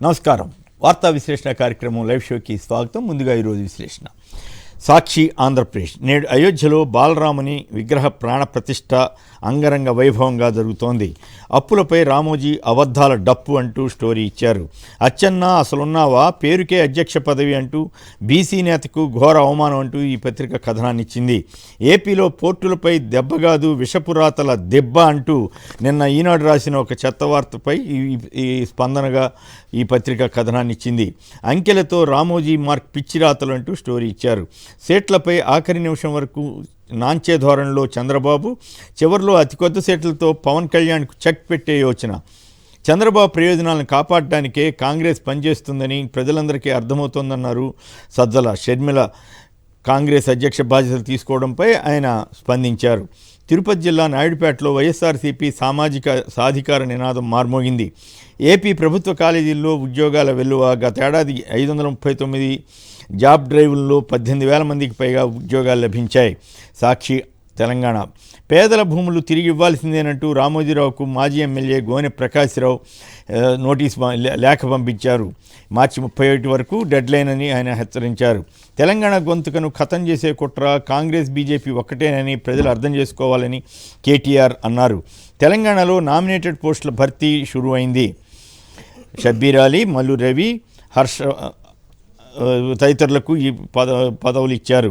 నమస్కారం. వార్తా విశ్లేషణ కార్యక్రమం లైవ్ షోకి స్వాగతం. ముందుగా ఈరోజు విశ్లేషణ. సాక్షి ఆంధ్రప్రదేశ్. నేడు అయోధ్యలో బాలరాముని విగ్రహ ప్రాణ ప్రతిష్ఠ అంగరంగ వైభవంగా జరుగుతోంది. అప్పులపై రామోజీ అబద్ధాల డప్పు అంటూ స్టోరీ ఇచ్చారు. అచ్చన్నా అసలున్నావా, పేరుకే అధ్యక్ష పదవి అంటూ బీసీ నేతకు ఘోర అవమానం అంటూ ఈ పత్రిక కథనాన్ని ఇచ్చింది. ఏపీలో పోర్టులపై దెబ్బగాదు విషపురాతల దెబ్బ అంటూ నిన్న ఈనాడు రాసిన ఒక చెత్త వార్తపై ఈ స్పందనగా ఈ పత్రిక కథనాన్ని ఇచ్చింది. అంకెలతో రామోజీ మార్క్ పిచ్చిరాతలు అంటూ స్టోరీ ఇచ్చారు. సీట్లపై ఆఖరి నిమిషం వరకు నాంచే ధోరణిలో చంద్రబాబు, చివరిలో అతి కొద్ది సీట్లతో పవన్ కళ్యాణ్కు చెక్ పెట్టే యోచన. చంద్రబాబు ప్రయోజనాలను కాపాడడానికే కాంగ్రెస్ పనిచేస్తుందని ప్రజలందరికీ అర్థమవుతోందన్నారు సజ్జల. షర్మిల కాంగ్రెస్ అధ్యక్ష బాధ్యతలు తీసుకోవడంపై ఆయన స్పందించారు. తిరుపతి జిల్లా నాయుడుపేటలో వైఎస్ఆర్సీపీ సామాజిక సాధికార నినాదం మార్మోగింది. ఏపీ ప్రభుత్వ కాలేజీల్లో ఉద్యోగాల వెల్లువ. గతేడాది 539 జాబ్ డ్రైవుల్లో 18,000 మందికి పైగా ఉద్యోగాలు లభించాయి. సాక్షి తెలంగాణ. పేదల భూములు తిరిగి ఇవ్వాల్సిందేనంటూ రామోజీరావుకు మాజీ ఎమ్మెల్యే గోనె ప్రకాశ్రావు లేఖ పంపించారు. మార్చి 31 వరకు డెడ్లైన్ అని ఆయన హెచ్చరించారు. తెలంగాణ గొంతుకను ఖతం చేసే కుట్ర కాంగ్రెస్ బీజేపీ ఒక్కటేనని ప్రజలు అర్థం చేసుకోవాలని కేటీఆర్ అన్నారు. తెలంగాణలో నామినేటెడ్ పోస్టుల భర్తీ షురూ అయింది. షబ్బీర్ అలీ, మల్లు రవి, హర్ష తదితరులకు ఈ పదవులు ఇచ్చారు.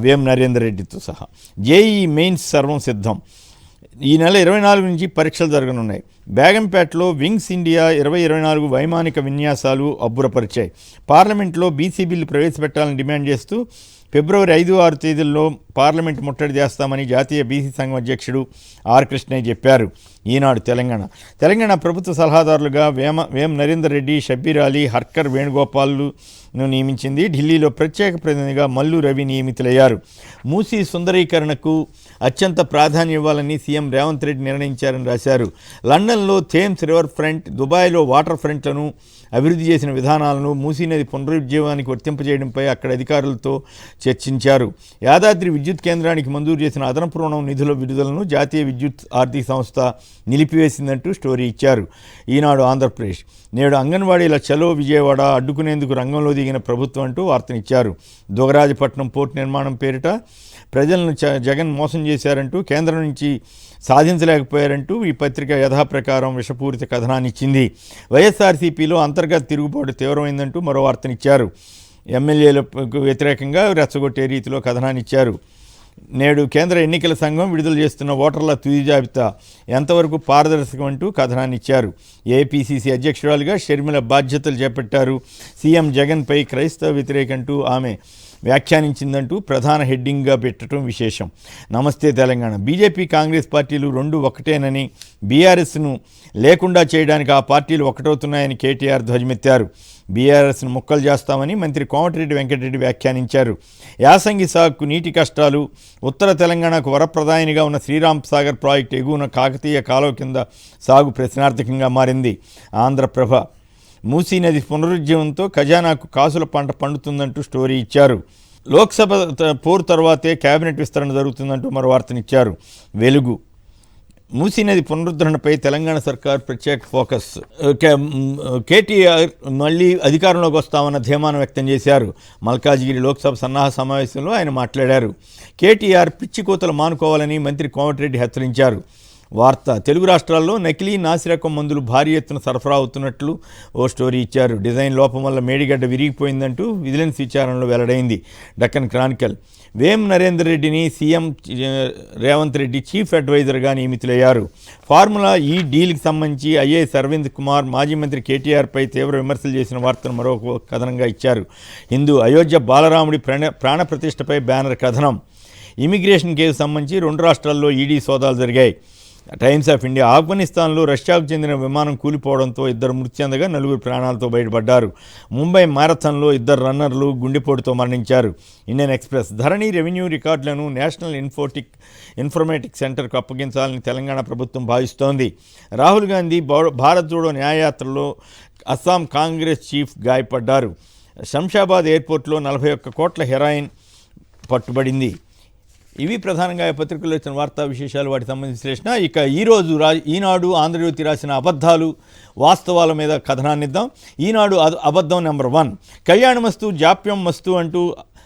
వేం నరేందర్ రెడ్డితో సహా. జేఈఈ మెయిన్స్ సర్వం సిద్ధం. ఈ నెల 24 నుంచి పరీక్షలు జరగనున్నాయి. బేగంపేటలో వింగ్స్ ఇండియా 2024 వైమానిక విన్యాసాలు అబ్బురపరిచాయి. పార్లమెంట్లో బీసీ బిల్లు ప్రవేశపెట్టాలని డిమాండ్ చేస్తూ ఫిబ్రవరి 5-6 తేదీల్లో పార్లమెంట్ ముట్టడి చేస్తామని జాతీయ బీసీ సంఘం అధ్యక్షుడు ఆర్ కృష్ణయ్య చెప్పారు. ఈనాడు తెలంగాణ ప్రభుత్వ సలహాదారులుగా వేం నరేందర్ రెడ్డి, షబ్బీర్ అలీ, హర్కర్ వేణుగోపాల్ను నియమించింది. ఢిల్లీలో ప్రత్యేక ప్రతినిధిగా మల్లు రవి నియమితులయ్యారు. మూసీ సుందరీకరణకు అత్యంత ప్రాధాన్యం ఇవ్వాలని సీఎం రేవంత్ రెడ్డి నిర్ణయించారని రాశారు. లండన్లో థేమ్స్ రివర్ ఫ్రంట్, దుబాయ్లో వాటర్ ఫ్రంట్లను అభివృద్ధి చేసిన విధానాలను మూసీ నది పునరుజ్జీవానికి వర్తింపజేయడంపై అక్కడ అధికారులతో చర్చించారు. యాదాద్రి విద్యుత్ కేంద్రానికి మంజూరు చేసిన అదనపు రుణం నిధుల విడుదలను జాతీయ విద్యుత్ ఆర్థిక సంస్థ నిలిపివేసిందంటూ స్టోరీ ఇచ్చారు. ఈనాడు ఆంధ్రప్రదేశ్. నేడు అంగన్వాడీల చలో విజయవాడ అడ్డుకునేందుకు రంగంలో దిగిన ప్రభుత్వం అంటూ వార్తనిచ్చారు. దుగరాజపట్నం పోర్టు నిర్మాణం పేరిట ప్రజలను జగన్ మోసం చేశారంటూ, కేంద్రం నుంచి సాధించలేకపోయారంటూ ఈ పత్రిక యథాప్రకారం విషపూరిత కథనాన్ని ఇచ్చింది. వైఎస్ఆర్సీపీలో అంతర్గత తిరుగుబాటు తీవ్రమైందంటూ మరో వార్తనిచ్చారు. ఎమ్మెల్యేలకు వ్యతిరేకంగా రెచ్చగొట్టే రీతిలో కథనాన్ని ఇచ్చారు. నేడు కేంద్ర ఎన్నికల సంఘం విడుదల చేస్తున్న ఓటర్ల తుది జాబితా ఎంతవరకు పారదర్శకం అంటూ కథనాన్ని ఇచ్చారు. ఏపీసీసీ అధ్యక్షురాలుగా షర్మిల బాధ్యతలు చేపట్టారు. సీఎం జగన్పై క్రైస్తవ వ్యతిరేకంటూ ఆమె వ్యాఖ్యానించిందంటూ ప్రధాన హెడ్డింగ్గా పెట్టడం విశేషం. నమస్తే తెలంగాణ. బీజేపీ కాంగ్రెస్ పార్టీలు రెండు ఒకటేనని, బీఆర్ఎస్ను లేకుండా చేయడానికి ఆ పార్టీలు ఒకటవుతున్నాయని కేటీఆర్ ధ్వజమెత్తారు. బీఆర్ఎస్ను ముక్కలు చేస్తామని మంత్రి కోమటిరెడ్డి వెంకటరెడ్డి వ్యాఖ్యానించారు. యాసంగి సాగుకు నీటి కష్టాలు. ఉత్తర తెలంగాణకు వరప్రదాయినిగా ఉన్న శ్రీరామ్ సాగర్ ప్రాజెక్టు ఎగువన కాకతీయ కాలువ కింద సాగు ప్రశ్నార్థకంగా మారింది. ఆంధ్రప్రభ. మూసీ నది పునరుజ్జీవంతో ఖజానాకు కాసుల పంట పండుతుందంటూ స్టోరీ ఇచ్చారు. లోక్సభ పోరు తర్వాతే కేబినెట్ విస్తరణ జరుగుతుందంటూ మరో వార్తనిచ్చారు. వెలుగు. మూసీ నది పునరుద్ధరణపై తెలంగాణ సర్కార్ ప్రత్యేక ఫోకస్. కేటీఆర్ మళ్ళీ అధికారంలోకి వస్తామన్న ధీమానం వ్యక్తం చేశారు. మల్కాజ్గిరి లోక్సభ సన్నాహ సమావేశంలో ఆయన మాట్లాడారు. కేటీఆర్ పిచ్చి కూతలు మానుకోవాలని మంత్రి కోమటిరెడ్డి హెచ్చరించారు. వార్త. తెలుగు రాష్ట్రాల్లో నకిలీ నాసిరకం మందులు భారీ ఎత్తున సరఫరా అవుతున్నట్లు ఓ స్టోరీ ఇచ్చారు. డిజైన్ లోపం వల్ల మేడిగడ్డ విరిగిపోయిందంటూ విజిలెన్స్ విచారణలో వెల్లడైంది. డక్కన్ క్రానికల్. వేం నరేందర్ రెడ్డిని సీఎం రేవంత్ రెడ్డి చీఫ్ అడ్వైజర్గా నియమితులయ్యారు. ఫార్ములా ఈ డీల్కి సంబంధించి ఐఏఎస్ అరవింద్ కుమార్ మాజీ మంత్రి కేటీఆర్పై తీవ్ర విమర్శలు చేసిన వార్తను మరో కథనంగా ఇచ్చారు. హిందూ. అయోధ్య బాలరాముడి ప్రాణ ప్రతిష్టపై బ్యానర్ కథనం. ఇమిగ్రేషన్ కేసు సంబంధించి 2 రాష్ట్రాల్లో ఈడీ సోదాలు జరిగాయి. Times of India. ఆఫ్ఘనిస్తాన్లో రష్యాకు చెందిన విమానం కూలిపోవడంతో 2 మృతి చెందగా 4 ప్రాణాలతో బయటపడ్డారు. ముంబై మారథాన్లో 2 రన్నర్లు గుండెపోటుతో మరణించారు. Indian Express. ధరణి రెవెన్యూ రికార్డులను నేషనల్ ఇన్ఫర్మేటిక్ సెంటర్కు అప్పగించాలని తెలంగాణ ప్రభుత్వం భావిస్తోంది. రాహుల్ గాంధీ భారత్ జోడో న్యాయయాత్రలో అస్సాం కాంగ్రెస్ చీఫ్ గాయపడ్డారు. శంషాబాద్ ఎయిర్పోర్ట్లో 41 కోట్ల హెరాయిన్ పట్టుబడింది. ఇవి ప్రధానంగా పత్రికల్లో వచ్చిన వార్తా విశేషాలు, వాటికి సంబంధించిన విశ్లేషణ. ఇక ఈరోజు ఈనాడు, ఆంధ్రజ్యోతి రాసిన అబద్ధాలు వాస్తవాల మీద కథనాన్నిద్దాం. ఈనాడు అబద్ధం నెంబర్ 1, కళ్యాణమస్తు జాప్యం మస్తు అంటూ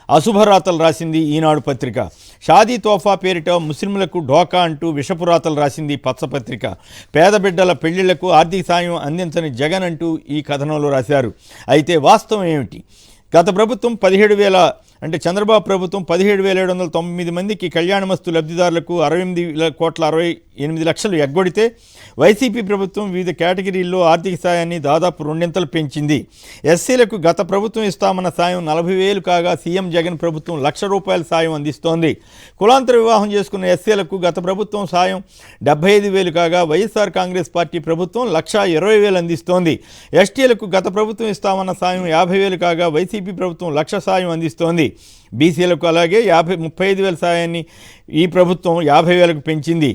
అశుభరాతలు రాసింది ఈనాడు పత్రిక. షాదీ తోఫా పేరిట ముస్లింలకు ఢోకా అంటూ విషపురాతలు రాసింది పచ్చపత్రిక. పేద బిడ్డల పెళ్లిళ్లకు ఆర్థిక సాయం అందించని జగన్ అంటూ ఈ కథనంలో రాశారు. అయితే వాస్తవం ఏమిటి? గత ప్రభుత్వం 17,000 అంటే చంద్రబాబు ప్రభుత్వం 17,709 మందికి కళ్యాణమస్తు లబ్ధిదారులకు 68,68,00,000 ఎగ్గొడితే వైసీపీ ప్రభుత్వం వివిధ కేటగిరీల్లో ఆర్థిక సాయాన్ని దాదాపు 2 పెంచింది. ఎస్సీలకు గత ప్రభుత్వం ఇస్తామన్న సాయం 40,000 కాగా సీఎం జగన్ ప్రభుత్వం ₹1,00,000 సాయం అందిస్తోంది. కులాంతర వివాహం చేసుకున్న ఎస్సీలకు గత ప్రభుత్వం సాయం 75,000 కాగా వైఎస్ఆర్ కాంగ్రెస్ పార్టీ ప్రభుత్వం 1,20,000 అందిస్తోంది. ఎస్టీలకు గత ప్రభుత్వం ఇస్తామన్న సాయం 50,000 కాగా వైసీపీ ప్రభుత్వం 1,00,000 సాయం అందిస్తోంది. బీసీలకు అలాగే 35,000 సాయాన్ని ఈ ప్రభుత్వం 50,000కు పెంచింది.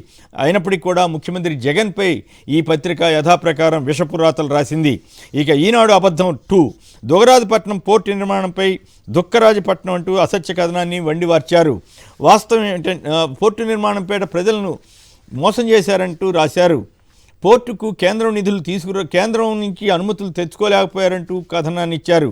అయినప్పటికీ కూడా ముఖ్యమంత్రి జగన్పై ఈ పత్రిక యథాప్రకారం విషపురాతలు రాసింది. ఇక ఈనాడు అబద్ధం 2, దుగరాజపట్నం పోర్టు నిర్మాణంపై దుక్కరాజపట్నం అంటూ అసత్య కథనాన్ని వండివార్చారు. వాస్తవం ఏంటంటే పోర్టు నిర్మాణం పేట ప్రజలను మోసం చేశారంటూ రాశారు. పోర్టుకు కేంద్రం నిధులు కేంద్రం నుంచి అనుమతులు తెచ్చుకోలేకపోయారంటూ కథనాన్ని ఇచ్చారు.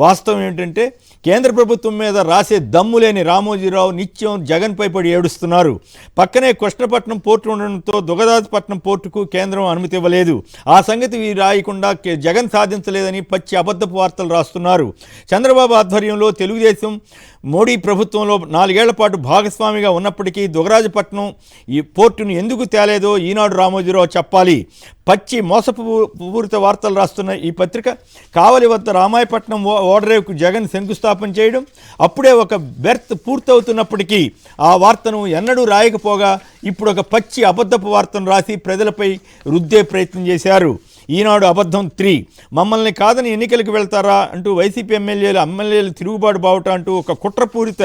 వాస్తవం ఏంటంటే కేంద్ర ప్రభుత్వం మీద రాసే దమ్ము లేని రామోజీరావు నిత్యం జగన్పై పడి ఏడుస్తున్నారు. పక్కనే కృష్ణపట్నం పోర్టు ఉండడంతో దుగదాజపట్నం పోర్టుకు కేంద్రం అనుమతి ఇవ్వలేదు. ఆ సంగతి రాయకుండా జగన్ సాధించలేదని పచ్చి అబద్ధపు వార్తలు రాస్తున్నారు. చంద్రబాబు ఆధ్వర్యంలో తెలుగుదేశం మోడీ ప్రభుత్వంలో 4 ఏళ్ల పాటు భాగస్వామిగా ఉన్నప్పటికీ దుగరాజపట్నం ఈ పోర్టును ఎందుకు తేలేదో ఈనాడు రామోజీరావు చెప్పాలి. పచ్చి మోసపూరిత వార్తలు రాస్తున్న ఈ పత్రిక కావలి వద్ద రామాయపట్నం ఓడరేవుకు జగన్ శంకుస్థాపన చేయడం, అప్పుడే ఒక బెర్త్ పూర్తవుతున్నప్పటికీ ఆ వార్తను ఎన్నడూ రాయకపోగా ఇప్పుడు ఒక పచ్చి అబద్ధపు వార్తను రాసి ప్రజలపై రుద్దే ప్రయత్నం చేశారు. ఈనాడు అబద్ధం 3, మమ్మల్ని కాదని ఎన్నికలకు వెళ్తారా అంటూ వైసీపీ ఎమ్మెల్యేలు తిరుగుబాటు బావుట అంటూ ఒక కుట్రపూరిత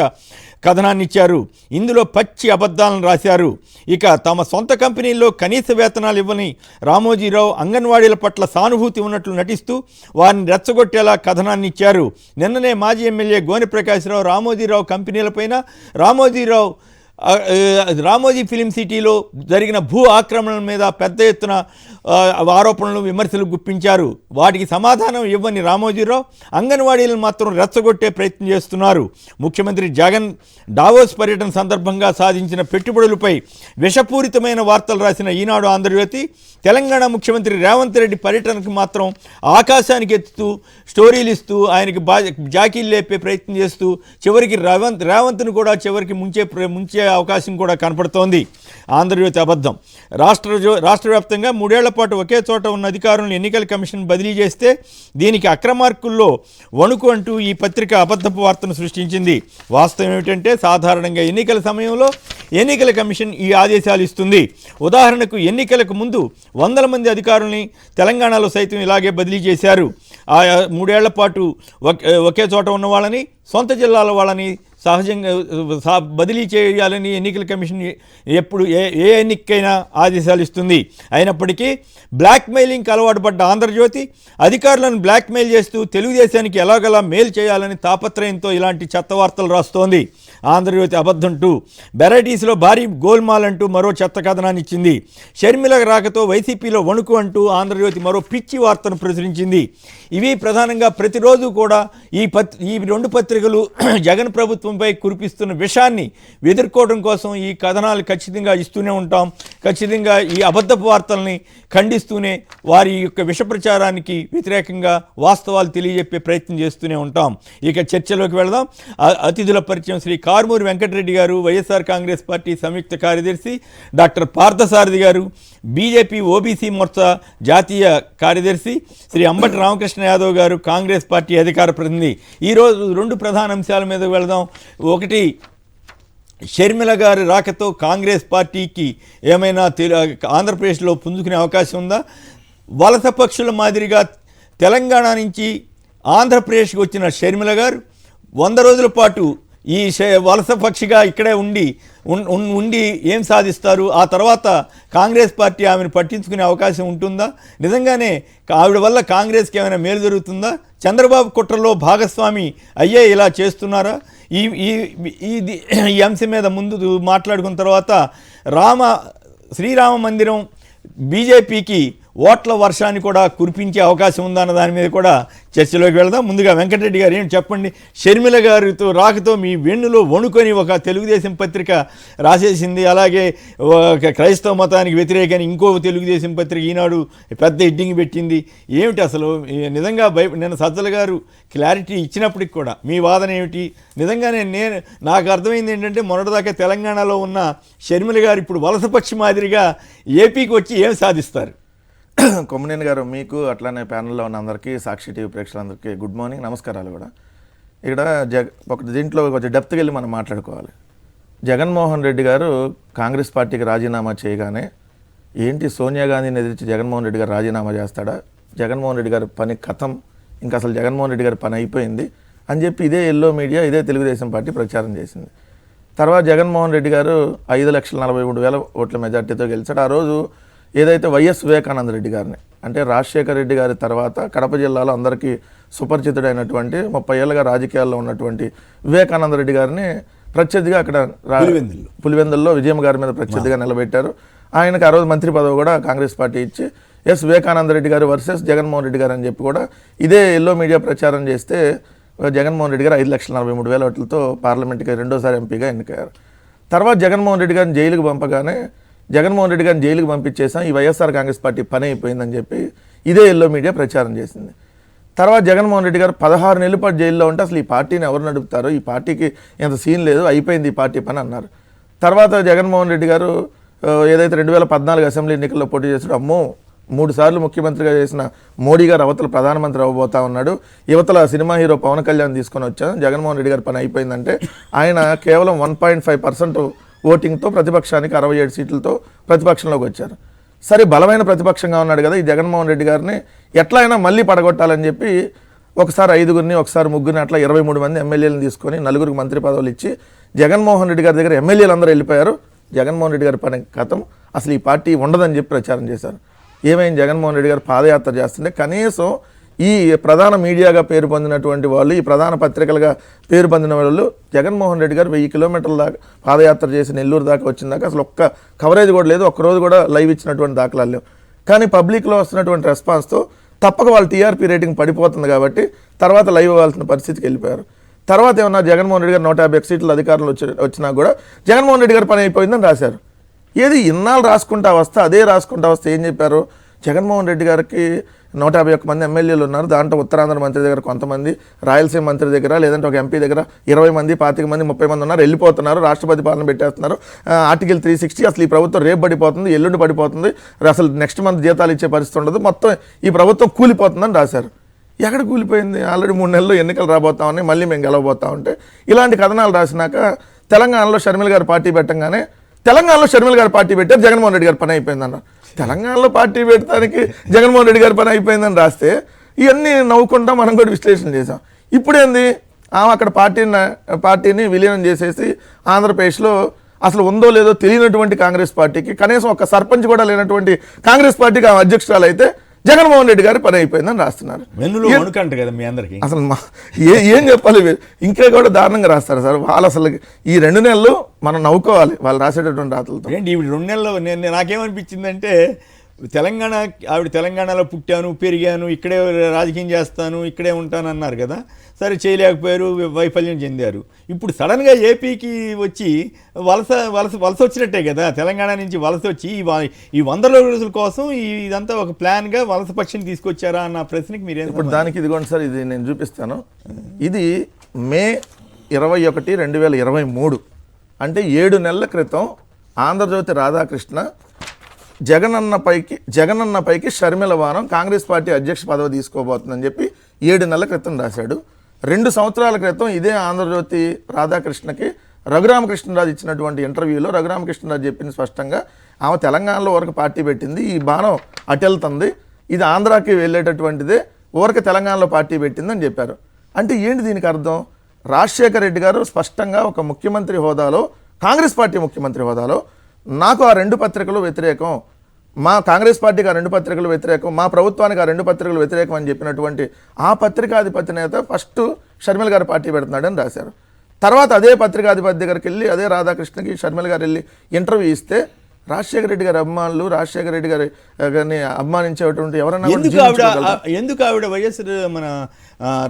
కథనాన్ని ఇచ్చారు. ఇందులో పచ్చి అబద్ధాలను రాశారు. ఇక తమ సొంత కంపెనీల్లో కనీస వేతనాలు ఇవ్వని రామోజీరావు అంగన్వాడీల పట్ల సానుభూతి ఉన్నట్లు నటిస్తూ వారిని రెచ్చగొట్టేలా కథనాన్ని ఇచ్చారు. నిన్ననే మాజీ ఎమ్మెల్యే గోనె ప్రకాశ్రావు రామోజీరావు కంపెనీలపైన రామోజీ ఫిలిం సిటీలో జరిగిన భూ ఆక్రమణల మీద పెద్ద ఎత్తున ఆరోపణలు, విమర్శలు గుప్పించారు. వాటికి సమాధానం ఇవ్వని రామోజీరావు అంగన్వాడీలను మాత్రం రెచ్చగొట్టే ప్రయత్నం చేస్తున్నారు. ముఖ్యమంత్రి జగన్ డావోస్ పర్యటన సందర్భంగా సాధించిన పెట్టుబడులపై విషపూరితమైన వార్తలు రాసిన ఈనాడు ఆంధ్రజ్యోతి తెలంగాణ ముఖ్యమంత్రి రేవంత్ రెడ్డి పర్యటనకు మాత్రం ఆకాశానికి ఎత్తుతూ స్టోరీలు ఇస్తూ ఆయనకి జాకీలు లేపే ప్రయత్నం చేస్తూ చివరికి రేవంత్ను కూడా చివరికి ముంచే అవకాశం కూడా కనపడుతోంది. ఆంధ్రజ్యోతి అబద్ధం. రాష్ట్ర వ్యాప్తంగా 3 ఏళ్ల పాటు ఒకే చోట ఉన్న అధికారులను ఎన్నికల కమిషన్ బదిలీ చేస్తే దీనికి అక్రమార్కుల్లో వణుకు అంటూ ఈ పత్రిక అబద్ధపు వార్తను సృష్టించింది. వాస్తవం ఏమిటంటే సాధారణంగా ఎన్నికల సమయంలో ఎన్నికల కమిషన్ ఈ ఆదేశాలు ఇస్తుంది. ఉదాహరణకు ఎన్నికలకు ముందు 100 మంది అధికారుల్ని తెలంగాణలో సైతం ఇలాగే బదిలీ చేశారు. 3 ఏళ్ల పాటు ఒకే చోట ఉన్న వాళ్ళని, సొంత జిల్లాల వాళ్ళని సహజంగా బదిలీ చేయాలని ఎన్నికల కమిషన్ ఎప్పుడు ఏ ఎన్నికైనా ఆదేశాలు ఇస్తుంది. అయినప్పటికీ బ్లాక్మెయిలింగ్కి అలవాటు పడ్డ ఆంధ్రజ్యోతి అధికారులను బ్లాక్మెయిల్ చేస్తూ తెలుగుదేశానికి ఎలాగలా మేలు చేయాలని తాపత్రయంతో ఇలాంటి చెత్త వార్తలు రాస్తోంది. ఆంధ్రజ్యోతి అబద్ధం 2, వెరైటీస్లో భారీ గోల్మాల్ అంటూ మరో చెత్త కథనాన్ని ఇచ్చింది. షర్మిల రాకతో వైసీపీలో వణుకు అంటూ ఆంధ్రజ్యోతి మరో పిచ్చి వార్తను ప్రచురించింది. ఇవి ప్రధానంగా ప్రతిరోజు కూడా ఈ 2 పత్రికలు జగన్ ప్రభుత్వంపై కురిపిస్తున్న విషాన్ని ఎదుర్కోవడం కోసం ఈ కథనాలు ఖచ్చితంగా ఇస్తూనే ఉంటాం. ఖచ్చితంగా ఈ అబద్ధపు వార్తల్ని ఖండిస్తూనే వారి యొక్క విష ప్రచారానికి వ్యతిరేకంగా వాస్తవాలు తెలియజెప్పే ప్రయత్నం చేస్తూనే ఉంటాం. ఇక చర్చలోకి వెళదాం. అతిథుల పరిచయం శ్రీ కారుమూరి వెంకటరెడ్డి గారు, వైఎస్ఆర్ కాంగ్రెస్ పార్టీ సంయుక్త కార్యదర్శి, డాక్టర్ పార్థసారథి గారు, బీజేపీ ఓబీసీ మోర్చా జాతీయ కార్యదర్శి, శ్రీ అంబటి రామకృష్ణ యాదవ్ గారు, కాంగ్రెస్ పార్టీ అధికార ప్రతినిధి. ఈరోజు 2 ప్రధాన అంశాల మీద వెళదాం. ఒకటి, షర్మిల గారి రాకతో కాంగ్రెస్ పార్టీకి ఏమైనా ఆంధ్రప్రదేశ్లో పుంజుకునే అవకాశం ఉందా? వలస పక్షుల మాదిరిగా తెలంగాణ నుంచి ఆంధ్రప్రదేశ్కి వచ్చిన షర్మిల గారు 100 రోజుల పాటు ఈ వలస పక్షిగా ఇక్కడే ఉండి ఏం సాధిస్తారు? ఆ తర్వాత కాంగ్రెస్ పార్టీ ఆమెను పట్టించుకునే అవకాశం ఉంటుందా? నిజంగానే ఆవిడ వల్ల కాంగ్రెస్కి ఏమైనా మేలు జరుగుతుందా? చంద్రబాబు కుట్రలో భాగస్వామి అయ్యే ఇలా చేస్తున్నారా? ఈ ఈ అంశం మీద ముందు మాట్లాడుకున్న తర్వాత శ్రీరామ మందిరం బీజేపీకి ఓట్ల వర్షాన్ని కూడా కురిపించే అవకాశం ఉందన్న దాని మీద కూడా చర్చలోకి వెళదాం. ముందుగా వెంకటరెడ్డి గారు ఏంటి చెప్పండి. షర్మిల గారితో రాకతో మీ వెన్నులో వణుకొని ఒక తెలుగుదేశం పత్రిక రాసేసింది. అలాగే క్రైస్తవ మతానికి వ్యతిరేకని ఇంకో తెలుగుదేశం పత్రిక ఈనాడు పెద్ద హెడ్డింగ్ పెట్టింది. ఏమిటి అసలు? నిజంగా నిన్న సజ్జల గారు క్లారిటీ ఇచ్చినప్పటికి కూడా మీ వాదన ఏమిటి? నిజంగానే నాకు అర్థమైంది ఏంటంటే మొన్నటిదాకా తెలంగాణలో ఉన్న షర్మిల గారు ఇప్పుడు వలసపక్షి మాదిరిగా ఏపీకి వచ్చి ఏం సాధిస్తారు? కొమ్మనేని గారు, మీకు అట్లానే ప్యానెల్లో ఉన్న అందరికీ, సాక్షి టీవీ ప్రేక్షకులందరికీ గుడ్ మార్నింగ్, నమస్కారాలు కూడా. ఇక్కడ దీంట్లో కొంచెం డెప్త్కి వెళ్ళి మనం మాట్లాడుకోవాలి. జగన్మోహన్ రెడ్డి గారు కాంగ్రెస్ పార్టీకి రాజీనామా చేయగానే ఏంటి సోనియా గాంధీని ఎదిరించి జగన్మోహన్ రెడ్డి గారు రాజీనామా చేస్తాడా? జగన్మోహన్ రెడ్డి గారి పని కథం, ఇంకా అసలు జగన్మోహన్ రెడ్డి గారి పని అయిపోయింది అని చెప్పి ఇదే ఎల్లో మీడియా, ఇదే తెలుగుదేశం పార్టీ ప్రచారం చేసింది. తర్వాత జగన్మోహన్ రెడ్డి గారు 5,43,000 ఓట్ల మెజార్టీతో గెలిచాడు. ఆ రోజు ఏదైతే వైఎస్ వివేకానంద రెడ్డి గారిని, అంటే రాజశేఖర రెడ్డి గారి తర్వాత కడప జిల్లాలో అందరికీ సుపరిచితుడైనటువంటి 30 ఏళ్ళగా రాజకీయాల్లో ఉన్నటువంటి వివేకానంద రెడ్డి గారిని ప్రత్యర్థిగా అక్కడ పులివెందుల్లో విజయమ్మ గారి మీద ప్రత్యర్థిగా నిలబెట్టారు. ఆయనకు ఆ రోజు మంత్రి పదవి కూడా కాంగ్రెస్ పార్టీ ఇచ్చి ఎస్ వివేకానంద రెడ్డి గారు వర్సెస్ జగన్మోహన్ రెడ్డి గారు అని చెప్పి కూడా ఇదే ఎల్లో మీడియా ప్రచారం చేస్తే జగన్మోహన్ రెడ్డి గారు 5,43,000 ఓట్లతో పార్లమెంట్కి రెండోసారి ఎంపీగా ఎన్నికయ్యారు. తర్వాత జగన్మోహన్ రెడ్డి గారిని జైలుకు పంపగానే జగన్మోహన్ రెడ్డి గారిని జైలుకు పంపించేసాం, ఈ వైఎస్ఆర్ కాంగ్రెస్ పార్టీ పని అయిపోయిందని చెప్పి ఇదే ఎల్లో మీడియా ప్రచారం చేసింది. తర్వాత జగన్మోహన్ రెడ్డి గారు 16 నెలల పాటు జైల్లో ఉంటే అసలు ఈ పార్టీని ఎవరు నడుపుతారో, ఈ పార్టీకి ఎంత సీన్ లేదు, అయిపోయింది ఈ పార్టీ పని అన్నారు. తర్వాత జగన్మోహన్ రెడ్డి గారు ఏదైతే 2014 అసెంబ్లీ ఎన్నికల్లో పోటీ చేశాడో, అమ్మో 3 సార్లు ముఖ్యమంత్రిగా చేసిన మోడీ గారు అవతల ప్రధానమంత్రి అవ్వబోతా ఉన్నాడు, యువతల సినిమా హీరో పవన్ కళ్యాణ్ తీసుకొని వచ్చాను, జగన్మోహన్ రెడ్డి గారి పని అయిపోయిందంటే ఆయన కేవలం 1.5% ఓటింగ్తో ప్రతిపక్షానికి 67 సీట్లతో ప్రతిపక్షంలోకి వచ్చారు. సరే, బలమైన ప్రతిపక్షంగా ఉన్నాడు కదా, ఈ జగన్మోహన్ రెడ్డి గారిని ఎట్లా అయినా మళ్ళీ పడగొట్టాలని చెప్పి ఒకసారి 5గురిని, ఒకసారి 3గురిని, అట్లా 23 మంది ఎమ్మెల్యేలను తీసుకొని 4గురికి మంత్రి పదవులు ఇచ్చి జగన్మోహన్ రెడ్డి గారి దగ్గర ఎమ్మెల్యేలు అందరూ వెళ్ళిపోయారు. జగన్మోహన్ రెడ్డి గారి పని కథం, అసలు ఈ పార్టీ ఉండదని చెప్పి ప్రచారం చేశారు. ఏమైంది? జగన్మోహన్ రెడ్డి గారు పాదయాత్ర చేస్తుంటే కనీసం ఈ ప్రధాన మీడియాగా పేరు పొందినటువంటి వాళ్ళు, ఈ ప్రధాన పత్రికలుగా పేరు పొందిన వాళ్ళు జగన్మోహన్ రెడ్డి గారు 1000 కిలోమీటర్ల దాకా పాదయాత్ర చేసి నెల్లూరు దాకా వచ్చిందాక అసలు ఒక్క కవరేజ్ కూడా లేదు, ఒక్కరోజు కూడా లైవ్ ఇచ్చినటువంటి దాఖలాలు లేవు. కానీ పబ్లిక్లో వస్తున్నటువంటి రెస్పాన్స్తో తప్పక వాళ్ళ టీఆర్పీ రేటింగ్ పడిపోతుంది కాబట్టి తర్వాత లైవ్ అవ్వాల్సిన పరిస్థితికి వెళ్ళిపోయారు. తర్వాత ఏమన్నా జగన్మోహన్ రెడ్డి గారు 150 సీట్లు అధికారంలో వచ్చినా కూడా జగన్మోహన్ రెడ్డి గారి పని అయిపోయిందని రాశారు. ఏది ఇన్నాళ్ళు రాసుకుంటా వస్తే అదే రాసుకుంటా వస్తే ఏం చెప్పారు? జగన్మోహన్ రెడ్డి గారికి 151 మంది ఎమ్మెల్యేలు ఉన్నారు, దాంట్లో ఉత్తరాంధ్ర మంత్రి దగ్గర కొంతమంది, రాయలసీమ మంత్రి దగ్గర లేదంటే ఒక ఎంపీ దగ్గర 20 మంది, 25 మంది, 30 మంది ఉన్నారు, వెళ్ళిపోతున్నారు, రాష్ట్రపతి పాలన పెట్టేస్తున్నారు, ఆర్టికల్ 360, అసలు ఈ ప్రభుత్వం రేపు పడిపోతుంది, ఎల్లుండి పడిపోతుంది, అసలు నెక్స్ట్ మంత్ జీతాలు ఇచ్చే పరిస్థితి ఉండదు, మొత్తం ఈ ప్రభుత్వం కూలిపోతుందని రాశారు. ఎక్కడ కూలిపోయింది? ఆల్రెడీ 3 నెలల్లో ఎన్నికలు రాబోతామని, మళ్ళీ మేము గెలవబోతా ఉంటే ఇలాంటి కథనాలు రాసినాక తెలంగాణలో షర్మిల గారు పార్టీ పెట్టంగానే తెలంగాణలో షర్మిల గారు పార్టీ పెట్టారు, జగన్మోహన్ రెడ్డి గారి పని అయిపోయిందన్న. తెలంగాణలో పార్టీ పెట్టడానికి జగన్మోహన్ రెడ్డి గారి పని అయిపోయిందని రాస్తే ఇవన్నీ నవ్వుకుంటా మనం కూడా విశ్లేషణ చేసాం. ఇప్పుడేంది? ఆమె అక్కడ పార్టీని విలీనం చేసేసి ఆంధ్రప్రదేశ్లో అసలు ఉందో లేదో తెలియనటువంటి కాంగ్రెస్ పార్టీకి, కనీసం ఒక సర్పంచ్ కూడా లేనటువంటి కాంగ్రెస్ పార్టీకి ఆమె అధ్యక్షురాలు అయితే జగన్మోహన్ రెడ్డి గారి పని అయిపోయిందని రాస్తున్నారు. అసలు ఏం చెప్పాలి? ఇంకా కూడా దారుణంగా రాస్తారు సార్ వాళ్ళు. అసలు ఈ 2 నెలలు మనం నవ్వుకోవాలి వాళ్ళు రాసేటటువంటి రాతలతో. ఏంటి ఈ 2 నెలల్లో నాకేమనిపించిందంటే, ఆవిడ తెలంగాణలో పుట్టాను, పెరిగాను, ఇక్కడే రాజకీయం చేస్తాను, ఇక్కడే ఉంటాను అన్నారు కదా, సరే చేయలేకపోయారు, వైఫల్యం చెందారు. ఇప్పుడు సడన్గా ఏపీకి వచ్చి వలస వచ్చినట్టే కదా, తెలంగాణ నుంచి వలస వచ్చి ఈ 100 రోజుల కోసం ఇదంతా ఒక ప్లాన్గా వలస పక్షిని తీసుకొచ్చారా అన్న ప్రశ్నకి మీరేం? ఇప్పుడు దానికి ఇదిగోండి సార్, ఇది నేను చూపిస్తాను. ఇది మే 21, 2023, అంటే 7 నెలల క్రితం ఆంధ్రజ్యోతి రాధాకృష్ణ జగనన్నపైకి షర్మిల వారం కాంగ్రెస్ పార్టీ అధ్యక్ష పదవి తీసుకోబోతుందని చెప్పి 7 నెలల క్రితం రాశాడు. 2 సంవత్సరాల క్రితం ఇదే ఆంధ్రజ్యోతి రాధాకృష్ణకి రఘురామకృష్ణరాజు ఇచ్చినటువంటి ఇంటర్వ్యూలో రఘురామకృష్ణరాజు చెప్పింది స్పష్టంగా, ఆమె తెలంగాణలో వరకు పార్టీ పెట్టింది, ఈ బాణం అటెళ్తుంది, ఇది ఆంధ్రాకి వెళ్ళేటటువంటిదే, ఊరికి తెలంగాణలో పార్టీ పెట్టిందని చెప్పారు. అంటే ఏంటి దీనికి అర్థం? రాజశేఖర రెడ్డి గారు స్పష్టంగా ఒక ముఖ్యమంత్రి హోదాలో, కాంగ్రెస్ పార్టీ ముఖ్యమంత్రి హోదాలో, నాకు ఆ 2 పత్రికలు వ్యతిరేకం, మా కాంగ్రెస్ పార్టీకి ఆ 2 పత్రికలు వ్యతిరేకం, మా ప్రభుత్వానికి ఆ 2 పత్రికలు వ్యతిరేకం అని చెప్పినటువంటి ఆ పత్రికాధిపతి నేత ఫస్ట్ షర్మిల గారు పార్టీ పెడుతున్నాడని రాశారు. తర్వాత అదే పత్రికాధిపతి దగ్గరికి వెళ్ళి అదే రాధాకృష్ణకి షర్మిల గారు వెళ్ళి ఇంటర్వ్యూ ఇస్తే రాజశేఖర రెడ్డి గారి అభిమానులు, రాజశేఖర రెడ్డి గారిని అభిమానించేటువంటి ఎవరన్నా ఎందుకు ఆవిడ వైఎస్ మన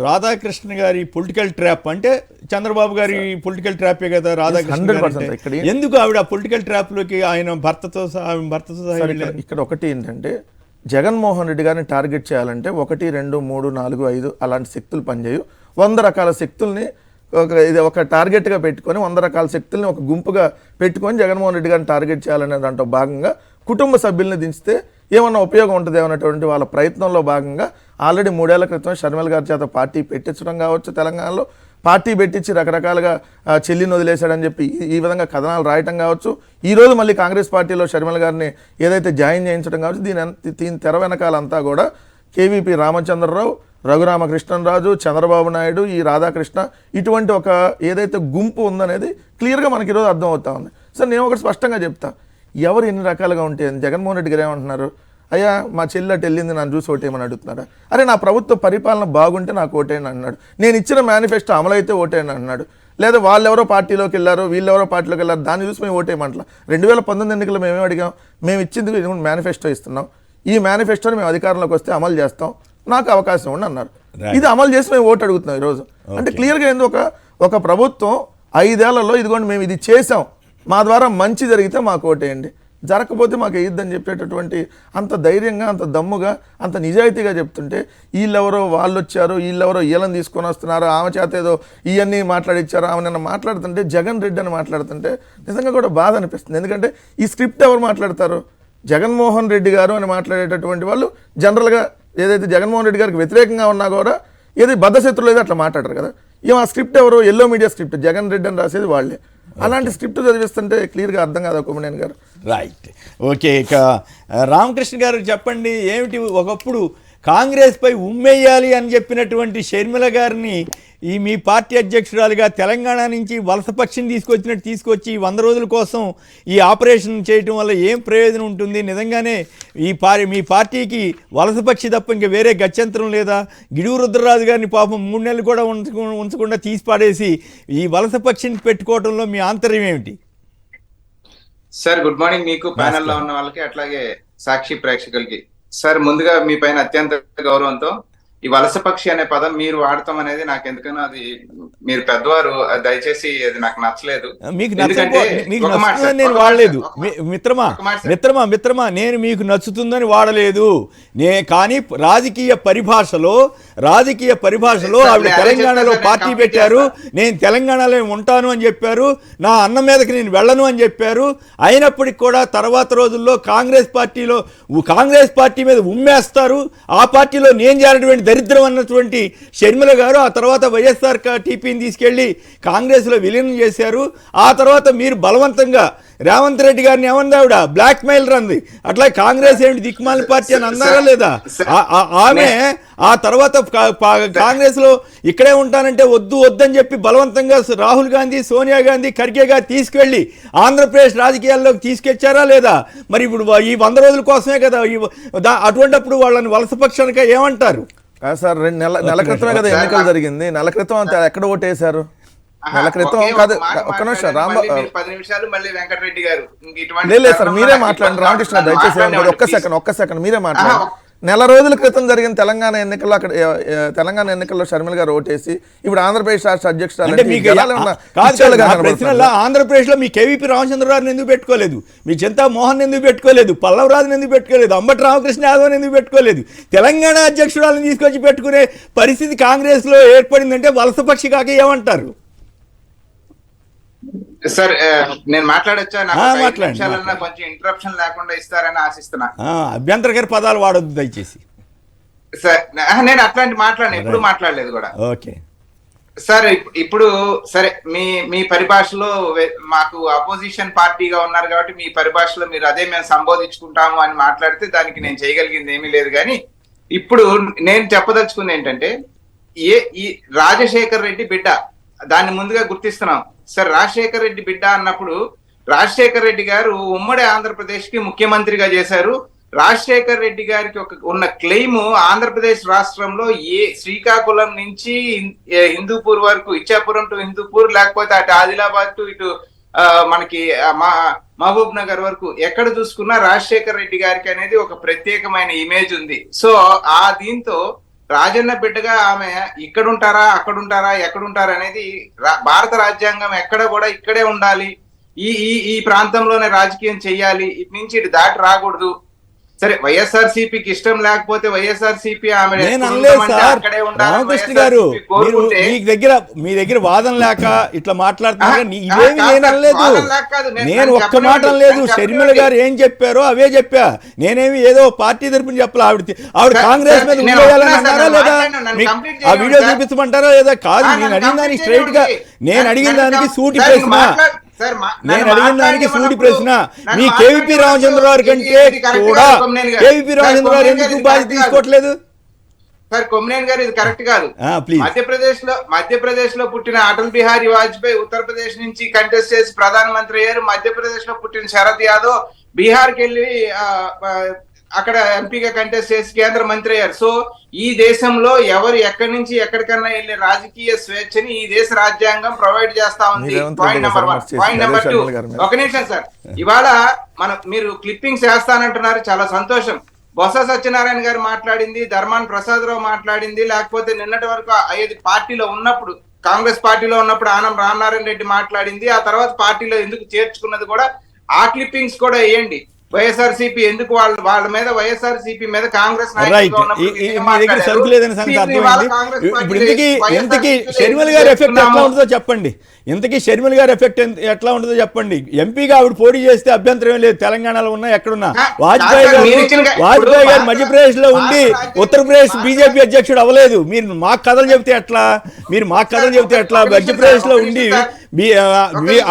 రాధాకృష్ణ గారి పొలిటికల్ ట్రాప్ అంటే చంద్రబాబు గారి పొలిటికల్ ట్రాపే కదా రాధాకృష్ణ గారు, ఎందుకు ఆవిడ పొలిటికల్ ట్రాప్ లోకి ఆయన భర్తతో సహా ఇక్కడ ఒకటి ఏంటంటే జగన్మోహన్ రెడ్డి గారిని టార్గెట్ చేయాలంటే 1, 2, 3, 4, 5 అలాంటి శక్తులు పనిచేయు. 100 రకాల శక్తుల్ని ఒక టార్గెట్గా పెట్టుకొని 100 రకాల శక్తుల్ని ఒక గుంపుగా పెట్టుకొని జగన్మోహన్ రెడ్డి గారిని టార్గెట్ చేయాలనే దాంట్లో భాగంగా కుటుంబ సభ్యుల్ని దించితే ఏమన్నా ఉపయోగం ఉంటుంది అన్నటువంటి వాళ్ళ ప్రయత్నంలో భాగంగా ఆల్రెడీ 3 ఏళ్ల క్రితం షర్మిల గారి చేత పార్టీ పెట్టించడం కావచ్చు, తెలంగాణలో పార్టీ పెట్టించి రకరకాలగా చెల్లిని వదిలేశాడని చెప్పి ఈ విధంగా కథనాలు రాయటం కావచ్చు, ఈరోజు మళ్ళీ కాంగ్రెస్ పార్టీలో షర్మిల గారిని ఏదైతే జాయిన్ చేయించడం కావచ్చు, దీని తెర వెనకాలంతా కూడా కేవీపీ రామచంద్రరావు, రఘురామకృష్ణరాజు, చంద్రబాబు నాయుడు, ఈ రాధాకృష్ణ, ఇటువంటి ఒక ఏదైతే గుంపు ఉందనేది క్లియర్గా మనకి ఈరోజు అర్థమవుతా ఉంది. సార్ నేను ఒకటి స్పష్టంగా చెప్తా, ఎవరు ఎన్ని రకాలుగా ఉంటే జగన్మోహన్ రెడ్డి గారు ఏమంటున్నారు, అయ్యా మా చెల్లెట వెళ్ళింది నన్ను చూసి ఓటేయమని అడుగుతున్నారా? అరే నా ప్రభుత్వ పరిపాలన బాగుంటే నాకు ఓటేయని అన్నాడు, నేను ఇచ్చిన మేనిఫెస్టో అమలైతే ఓటేయని అన్నాడు, లేదా వాళ్ళెవరో పార్టీలోకి వెళ్ళారు, వీళ్ళెవరో పార్టీలోకి వెళ్ళారు, దాన్ని చూసి మేము ఓటేయమంటలా. 2019 ఎన్నికల్లో మేమేం అడిగాం, మేము ఇచ్చింది మేనిఫెస్టో ఇస్తున్నాం, ఈ మేనిఫెస్టోని మేము అధికారంలోకి వస్తే అమలు చేస్తాం, నాకు అవకాశం ఉండి అన్నారు. ఇది అమలు చేసి మేము ఓటు అడుగుతున్నాం ఈరోజు. అంటే క్లియర్గా ఏంది, ఒక ప్రభుత్వం 5 ఏళ్లలో ఇదిగోండి మేము ఇది చేసాం, మా ద్వారా మంచి జరిగితే మాకు ఓటేయండి, జరగకపోతే మాకు వేయద్దని చెప్పేటటువంటి అంత ధైర్యంగా, అంత దమ్ముగా, అంత నిజాయితీగా చెప్తుంటే వీళ్ళెవరో వాళ్ళు వచ్చారు, వీళ్ళెవరో వీళ్ళని తీసుకొని వస్తున్నారు, ఆమె చేత ఏదో ఇవన్నీ మాట్లాడిచ్చారు, ఆమె నిన్న మాట్లాడుతుంటే జగన్ రెడ్డి అని మాట్లాడుతుంటే నిజంగా కూడా బాధ అనిపిస్తుంది. ఎందుకంటే ఈ స్క్రిప్ట్ ఎవరు మాట్లాడతారు? జగన్మోహన్ రెడ్డి గారు అని మాట్లాడేటటువంటి వాళ్ళు జనరల్గా ఏదైతే జగన్మోహన్ రెడ్డి గారికి వ్యతిరేకంగా ఉన్నా కూడా ఏది బద్ధశత్రులు ఏదో అట్లా మాట్లాడరు కదా. ఆ స్క్రిప్ట్ ఎవరు? Yellow media script, Jagan Reddy అని రాసేది వాళ్ళే. అలాంటి స్క్రిప్ట్ చదివిస్తుంటే క్లియర్గా అర్థం కాదు కొమ్మనేని గారు. Right, okay. ఇక రామకృష్ణ గారు చెప్పండి, ఏమిటి ఒకప్పుడు కాంగ్రెస్పై ఉమ్మేయాలి అని చెప్పినటువంటి షర్మిల గారిని ఈ మీ పార్టీ అధ్యక్షురాలుగా తెలంగాణ నుంచి వలసపక్షిని తీసుకొచ్చి 100 రోజుల కోసం ఈ ఆపరేషన్ చేయటం వల్ల ఏం ప్రయోజనం ఉంటుంది? నిజంగానే మీ పార్టీకి వలసపక్షి తప్ప ఇంకా వేరే గత్యంతరం లేదా? గిడుగు రుద్రరాజు గారిని పాపం 3 నెలలు కూడా ఉంచకుండా తీసి పాడేసి ఈ వలసపక్షిని పెట్టుకోవడంలో మీ ఆంతర్యం ఏమిటి? సార్ గుడ్ మార్నింగ్ మీకు, ప్యానెల్లో ఉన్న వాళ్ళకి, అట్లాగే సాక్షి ప్రేక్షకులకి. సార్ ముందుగా మీ పైన అత్యంత గౌరవంతో ఈ వలసపక్షి అనే పదం మీరు వాడటం అనేది నాకు ఎందుకనో అది మీరు పెద్దవారు, దయచేసి అది నాకు నచ్చలేదు. నేను వాడలేదు మిత్రమా, నేను మీకు నచ్చుతుందని వాడలేదు. కానీ రాజకీయ పరిభాషలో ఆవిడ తెలంగాణలో పార్టీ పెట్టారు, నేను తెలంగాణలో ఉంటాను అని చెప్పారు, నా అన్నం మీదకి నేను వెళ్ళను అని చెప్పారు. అయినప్పటికీ కూడా తర్వాత రోజుల్లో కాంగ్రెస్ పార్టీ మీద ఉమ్మేస్తారు, ఆ పార్టీలో నేను చేరినటువంటి దరిద్రం అన్నటువంటి షర్మిల గారు ఆ తర్వాత వైఎస్ఆర్ టీపీని తీసుకెళ్లి కాంగ్రెస్లో విలీనం చేశారు. ఆ తర్వాత మీరు బలవంతంగా రేవంత్ రెడ్డి గారిని ఏమన్నా ఆవిడ బ్లాక్ మెయిల్ రంది, అట్లా కాంగ్రెస్ ఏమిటి దిక్మాల పార్టీ అని అన్నారా లేదా? ఆమె ఆ తర్వాత కాంగ్రెస్ లో ఇక్కడే ఉంటానంటే వద్దని చెప్పి బలవంతంగా రాహుల్ గాంధీ, సోనియా గాంధీ, ఖర్గే గారు తీసుకెళ్లి ఆంధ్రప్రదేశ్ రాజకీయాల్లోకి తీసుకొచ్చారా లేదా? మరి ఇప్పుడు ఈ 100 రోజుల కోసమే కదా, అటువంటిప్పుడు వాళ్ళని వలసపక్షానిక ఏమంటారు? సార్ నెల క్రితమే కదా ఎన్నికలు జరిగింది, నెల క్రితం అంత ఎక్కడ ఓటేశారు? నెల క్రితం కాదు, ఒక్క నిమిషం లేదు సార్, మీరే మాట్లాడండి రామకృష్ణ, దయచేసి ఒక్క సెకండ్ మీరే మాట్లాడండి. నెల రోజుల క్రితం జరిగిన తెలంగాణ ఎన్నికల్లో తెలంగాణ ఎన్నికల్లో షర్మిల గారు ఓటేసి ఇప్పుడు ఆంధ్రప్రదేశ్ రాష్ట్ర అధ్యక్షురాలు ఆంధ్రప్రదేశ్ లో మీ కేవీపీ రామచంద్రరావుని ఎందుకు పెట్టుకోలేదు? మీ చింతా మోహన్ ఎందుకు పెట్టుకోలేదు? పల్లవరాజుని ఎందుకు పెట్టుకోలేదు? అంబటి రామకృష్ణ యాదవ్ ఎందుకు పెట్టుకోలేదు? తెలంగాణ అధ్యక్షురాలను తీసుకొచ్చి పెట్టుకునే పరిస్థితి కాంగ్రెస్ లో ఏర్పడిందంటే వలసపక్షి కాక ఏమంటారు? సార్ నేను మాట్లాడొచ్చా? కొంచెం ఇంటరప్షన్ లేకుండా ఇస్తారని ఆశిస్తున్నా. అభ్యంతరకర పదాలు వాడొద్దు దయచేసి. సార్ నేను అట్లాంటి ఎప్పుడు మాట్లాడలేదు కూడా. ఓకే సార్, ఇప్పుడు సరే మీ పరిభాషలో మాకు అపోజిషన్ పార్టీగా ఉన్నారు కాబట్టి మీ పరిభాషలో మీరు అదే మేము సంబోధించుకుంటాము అని మాట్లాడితే దానికి నేను చేయగలిగింది ఏమీ లేదు. కానీ ఇప్పుడు నేను చెప్పదలుచుకుంది ఏంటంటే, ఈ రాజశేఖర్ రెడ్డి బిడ్డ దాన్ని ముందుగా గుర్తిస్తున్నాం. సార్ రాజశేఖర్ రెడ్డి బిడ్డ అన్నప్పుడు రాజశేఖర్ రెడ్డి గారు ఉమ్మడి ఆంధ్రప్రదేశ్ కి ముఖ్యమంత్రిగా చేశారు. రాజశేఖర్ రెడ్డి గారికి ఉన్న క్లెయిమ్ ఆంధ్రప్రదేశ్ రాష్ట్రంలో శ్రీకాకుళం నుంచి హిందూపూర్ వరకు, ఇచ్చాపురం టు హిందూపూర్, లేకపోతే అటు ఆదిలాబాద్ టు ఇటు మనకి మహబూబ్ నగర్ వరకు ఎక్కడ చూసుకున్నా రాజశేఖర్ రెడ్డి గారికి అనేది ఒక ప్రత్యేకమైన ఇమేజ్ ఉంది. సో దీంతో రాజన్న బిడ్డగా ఆమె ఇక్కడుంటారా అక్కడుంటారా ఎక్కడుంటారా అనేది భారత రాజ్యాంగం ఎక్కడ కూడా ఇక్కడే ఉండాలి, ఈ ప్రాంతంలోనే రాజకీయం చెయ్యాలి, ఇటు నుంచి ఇటు దాటి రాకూడదు. సరే వైఎస్ఆర్సీపీకి ఇష్టం లేకపోతే వైఎస్ఆర్సీపీ ఆమె రామకృష్ణ గారు మీ దగ్గర వాదన లేక ఇట్లా మాట్లాడుతున్నారు. ఇవేమి నేను అనలేదు, నేను ఒక్క మాట అనలేదు. షర్మిల గారు ఏం చెప్పారో అవే చెప్పా. నేనేమి ఏదో పార్టీ తరపున చెప్పాలి. ఆవిడ కాంగ్రెస్ మీద ఉండేయాలని అన్నారా లేదా? ఆ వీడియో చూపించమంటారా లేదా? కాదు, నేను అడిగిన దానికి స్ట్రైట్ గా, నేను అడిగిన దానికి సూటి ప్రశ్న, నేను అడిగిన దానికి సూటి ప్రశ్న. మీ కేవీపీ రామచంద్రరావు కంటే కూడా కేవీపీ రామచంద్రరావు ఎందుకు బాధ్యత తీసుకోవట్లేదు? సార్ కొమ్మినేని గారు ఇది కరెక్ట్ కాదు. మధ్యప్రదేశ్ లో పుట్టిన అటల్ బిహారీ వాజ్పేయి ఉత్తరప్రదేశ్ నుంచి కంటెస్ట్ చేసి ప్రధానమంత్రి అయ్యారు. మధ్యప్రదేశ్ లో పుట్టిన శరద్ యాదవ్ బీహార్కి వెళ్ళి అక్కడ ఎంపీగా కంటెస్ట్ చేసి కేంద్ర మంత్రి అయ్యారు. సో ఈ దేశంలో ఎవరు ఎక్కడి నుంచి ఎక్కడికన్నా వెళ్ళే రాజకీయ స్వేచ్ఛని ఈ దేశ రాజ్యాంగం ప్రొవైడ్ చేస్తా ఉంది. Point number 1. పాయింట్ నెంబర్ 2, ఒక నిమిషం సార్, ఇవాళ మీరు క్లిప్పింగ్స్ వేస్తానంటున్నారు, చాలా సంతోషం. బొత్స సత్యనారాయణ గారు మాట్లాడింది, ధర్మాన్ ప్రసాద్ రావు మాట్లాడింది, లేకపోతే నిన్నటి వరకు అయ్యేది పార్టీలో ఉన్నప్పుడు, కాంగ్రెస్ పార్టీలో ఉన్నప్పుడు ఆనం రామనారాయణ రెడ్డి మాట్లాడింది, ఆ తర్వాత పార్టీలో ఎందుకు చేర్చుకున్నది కూడా ఆ క్లిప్పింగ్స్ కూడా వేయండి. వైఎస్ఆర్సీపీ ఎందుకు వాళ్ళ మీద, వైఎస్ఆర్సీపీ మీద కాంగ్రెస్ సరుకు లేదని సంగతి అర్థమైంది. ఇప్పుడు ఇంతకీ షర్మిల గారి ఎఫెక్ట్ ఎట్లా ఉంటుందో చెప్పండి. ఇంతకీ షర్మిల గారి ఎఫెక్ట్ ఎట్లా ఉంటుందో చెప్పండి. ఎంపీగా ఆవిడ పోటీ చేస్తే అభ్యంతరం లేదు, తెలంగాణలో ఉన్నా ఎక్కడున్నా. వాజ్పేయి గారు మధ్యప్రదేశ్ లో ఉండి ఉత్తరప్రదేశ్ బీజేపీ అధ్యక్షుడు అవ్వలేదు. మీరు మాకు కథలు చెబితే ఎట్లా? మధ్యప్రదేశ్ లో ఉండి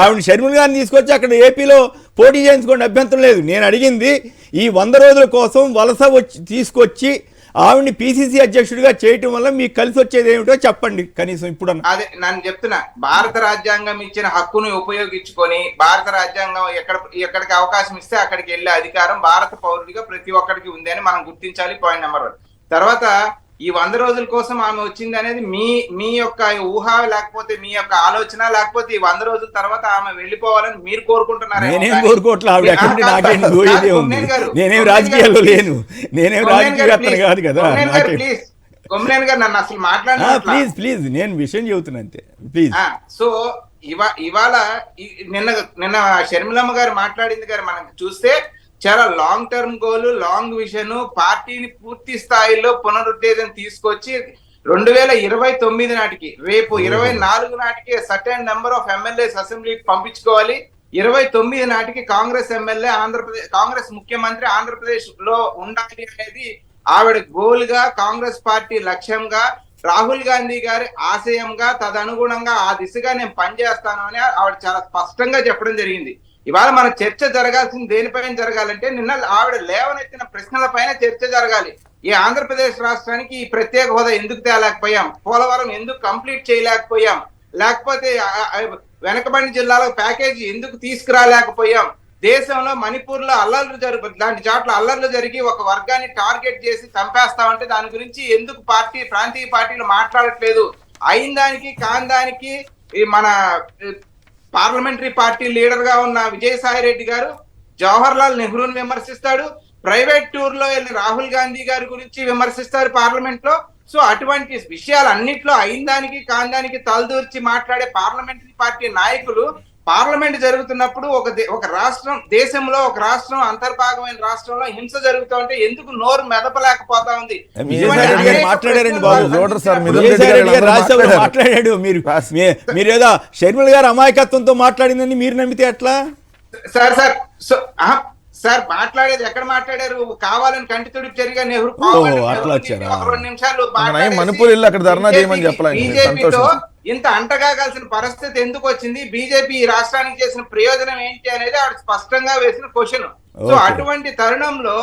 ఆవిడ షర్మిల గారిని తీసుకొచ్చి అక్కడ ఏపీలో పోటీ చేయించుకోండి, అభ్యంతరం లేదు. నేను అడిగింది ఈ 100 రోజుల కోసం వలస తీసుకొచ్చి ఆవిడ్ని పిసిసి అధ్యక్షుడిగా చేయటం వల్ల మీకు కలిసి వచ్చేది ఏమిటో చెప్పండి కనీసం ఇప్పుడు. అదే నేను చెప్తున్నా, భారత రాజ్యాంగం ఇచ్చిన హక్కును ఉపయోగించుకొని భారత రాజ్యాంగం ఎక్కడికి అవకాశం ఇస్తే అక్కడికి వెళ్ళే అధికారం భారత పౌరుడిగా ప్రతి ఒక్కరికి ఉంది అని మనం గుర్తించాలి. Point number 1. తర్వాత ఈ 100 రోజుల కోసం ఆమె వచ్చింది అనేది మీ యొక్క ఊహ, లేకపోతే మీ యొక్క ఆలోచన, లేకపోతే ఈ 100 రోజుల తర్వాత ఆమె వెళ్ళిపోవాలని మీరు కోరుకుంటున్నారు. నేనేం కోరుకోవట్లేదు. ఆవిడ ఎక్కడి నాకేం పోయేదే ఉంది. నేనేం రాజకీయాల్లో లేను, నేనేం రాజకీయవేత్తను కాదు కదా. ప్లీజ్ కొమ్మినేని గారు నన్ను అసలు మాట్లాడాలి ప్లీజ్, నేను విషయం చెబుతున్నా అంతే ప్లీజ్. సో ఇవాళ నిన్న షర్మిలమ్మ గారు మాట్లాడింది గారు మనం చూస్తే చాలా long term goal, long vision, పార్టీని పూర్తి స్థాయిలో పునరుత్తేజం తీసుకొచ్చి 2029 నాటికి, రేపు 24 నాటికి సర్టెన్ నెంబర్ ఆఫ్ ఎమ్మెల్యేస్ అసెంబ్లీకి పంపించుకోవాలి. 29 నాటికి కాంగ్రెస్ ఎమ్మెల్యే కాంగ్రెస్ ముఖ్యమంత్రి ఆంధ్రప్రదేశ్ లో ఉండాలి అనేది ఆవిడ గోల్ గా, కాంగ్రెస్ పార్టీ లక్ష్యంగా, రాహుల్ గాంధీ గారి ఆశయంగా, తదనుగుణంగా ఆ దిశగా నేను పనిచేస్తాను అని ఆవిడ చాలా స్పష్టంగా చెప్పడం జరిగింది. ఇవాళ మన చర్చ జరగాల్సింది దేనిపైన జరగాలంటే, నిన్న ఆవిడ లేవనెత్తిన ప్రశ్నల పైన చర్చ జరగాలి. ఈ ఆంధ్రప్రదేశ్ రాష్ట్రానికి ఈ ప్రత్యేక హోదా ఎందుకు తేలేకపోయాం, పోలవరం ఎందుకు కంప్లీట్ చేయలేకపోయాం, లేకపోతే వెనకబడిన జిల్లాలో ప్యాకేజీ ఎందుకు తీసుకురాలేకపోయాం, దేశంలో మణిపూర్ లో లాంటి చోట్ల అల్లర్లు జరిగి ఒక వర్గాన్ని టార్గెట్ చేసి చంపేస్తామంటే దాని గురించి ఎందుకు ప్రాంతీయ పార్టీలు మాట్లాడట్లేదు. అయిన దానికి కాని దానికి మన పార్లమెంటరీ పార్టీ లీడర్ గా ఉన్న విజయసాయి రెడ్డి గారు జవహర్ లాల్ నెహ్రూని విమర్శిస్తాడు, ప్రైవేట్ టూర్ లో వెళ్ళిన రాహుల్ గాంధీ గారి గురించి విమర్శిస్తారు పార్లమెంట్ లో. సో అటువంటి విషయాలు అన్నిట్లో అయిన దానికి కాని దానికి తలదూర్చి మాట్లాడే పార్లమెంటరీ పార్టీ నాయకులు పార్లమెంట్ జరుగుతున్నప్పుడు ఒక రాష్ట్రం, దేశంలో ఒక రాష్ట్రం, అంతర్భాగమైన రాష్ట్రంలో హింస జరుగుతూ ఉంటే ఎందుకు నోరు మెదపలేకపోతా ఉంది? మాట్లాడాడు. మీరు ఏదో షర్మిల గారు అమాయకత్వంతో మాట్లాడిందని మీరు నమ్మితే ఎట్లా? సార్ మాట్లాడేది ఎక్కడ మాట్లాడారు? కావాలని కంటి తుడుపు జరిగా నెహ్రూ 2 నిమిషాలు మణిపూర్ అక్కడ ధర్నా చేయమని చెప్పాలి. బీజేపీతో ఇంత అంటగాగాల్సిన పరిస్థితి ఎందుకు వచ్చింది? బీజేపీ ఈ రాష్ట్రానికి చేసిన ప్రయోజనం ఏంటి అనేది ఆవిడ స్పష్టంగా వేసిన క్వశ్చన్. సో అటువంటి తరుణంలో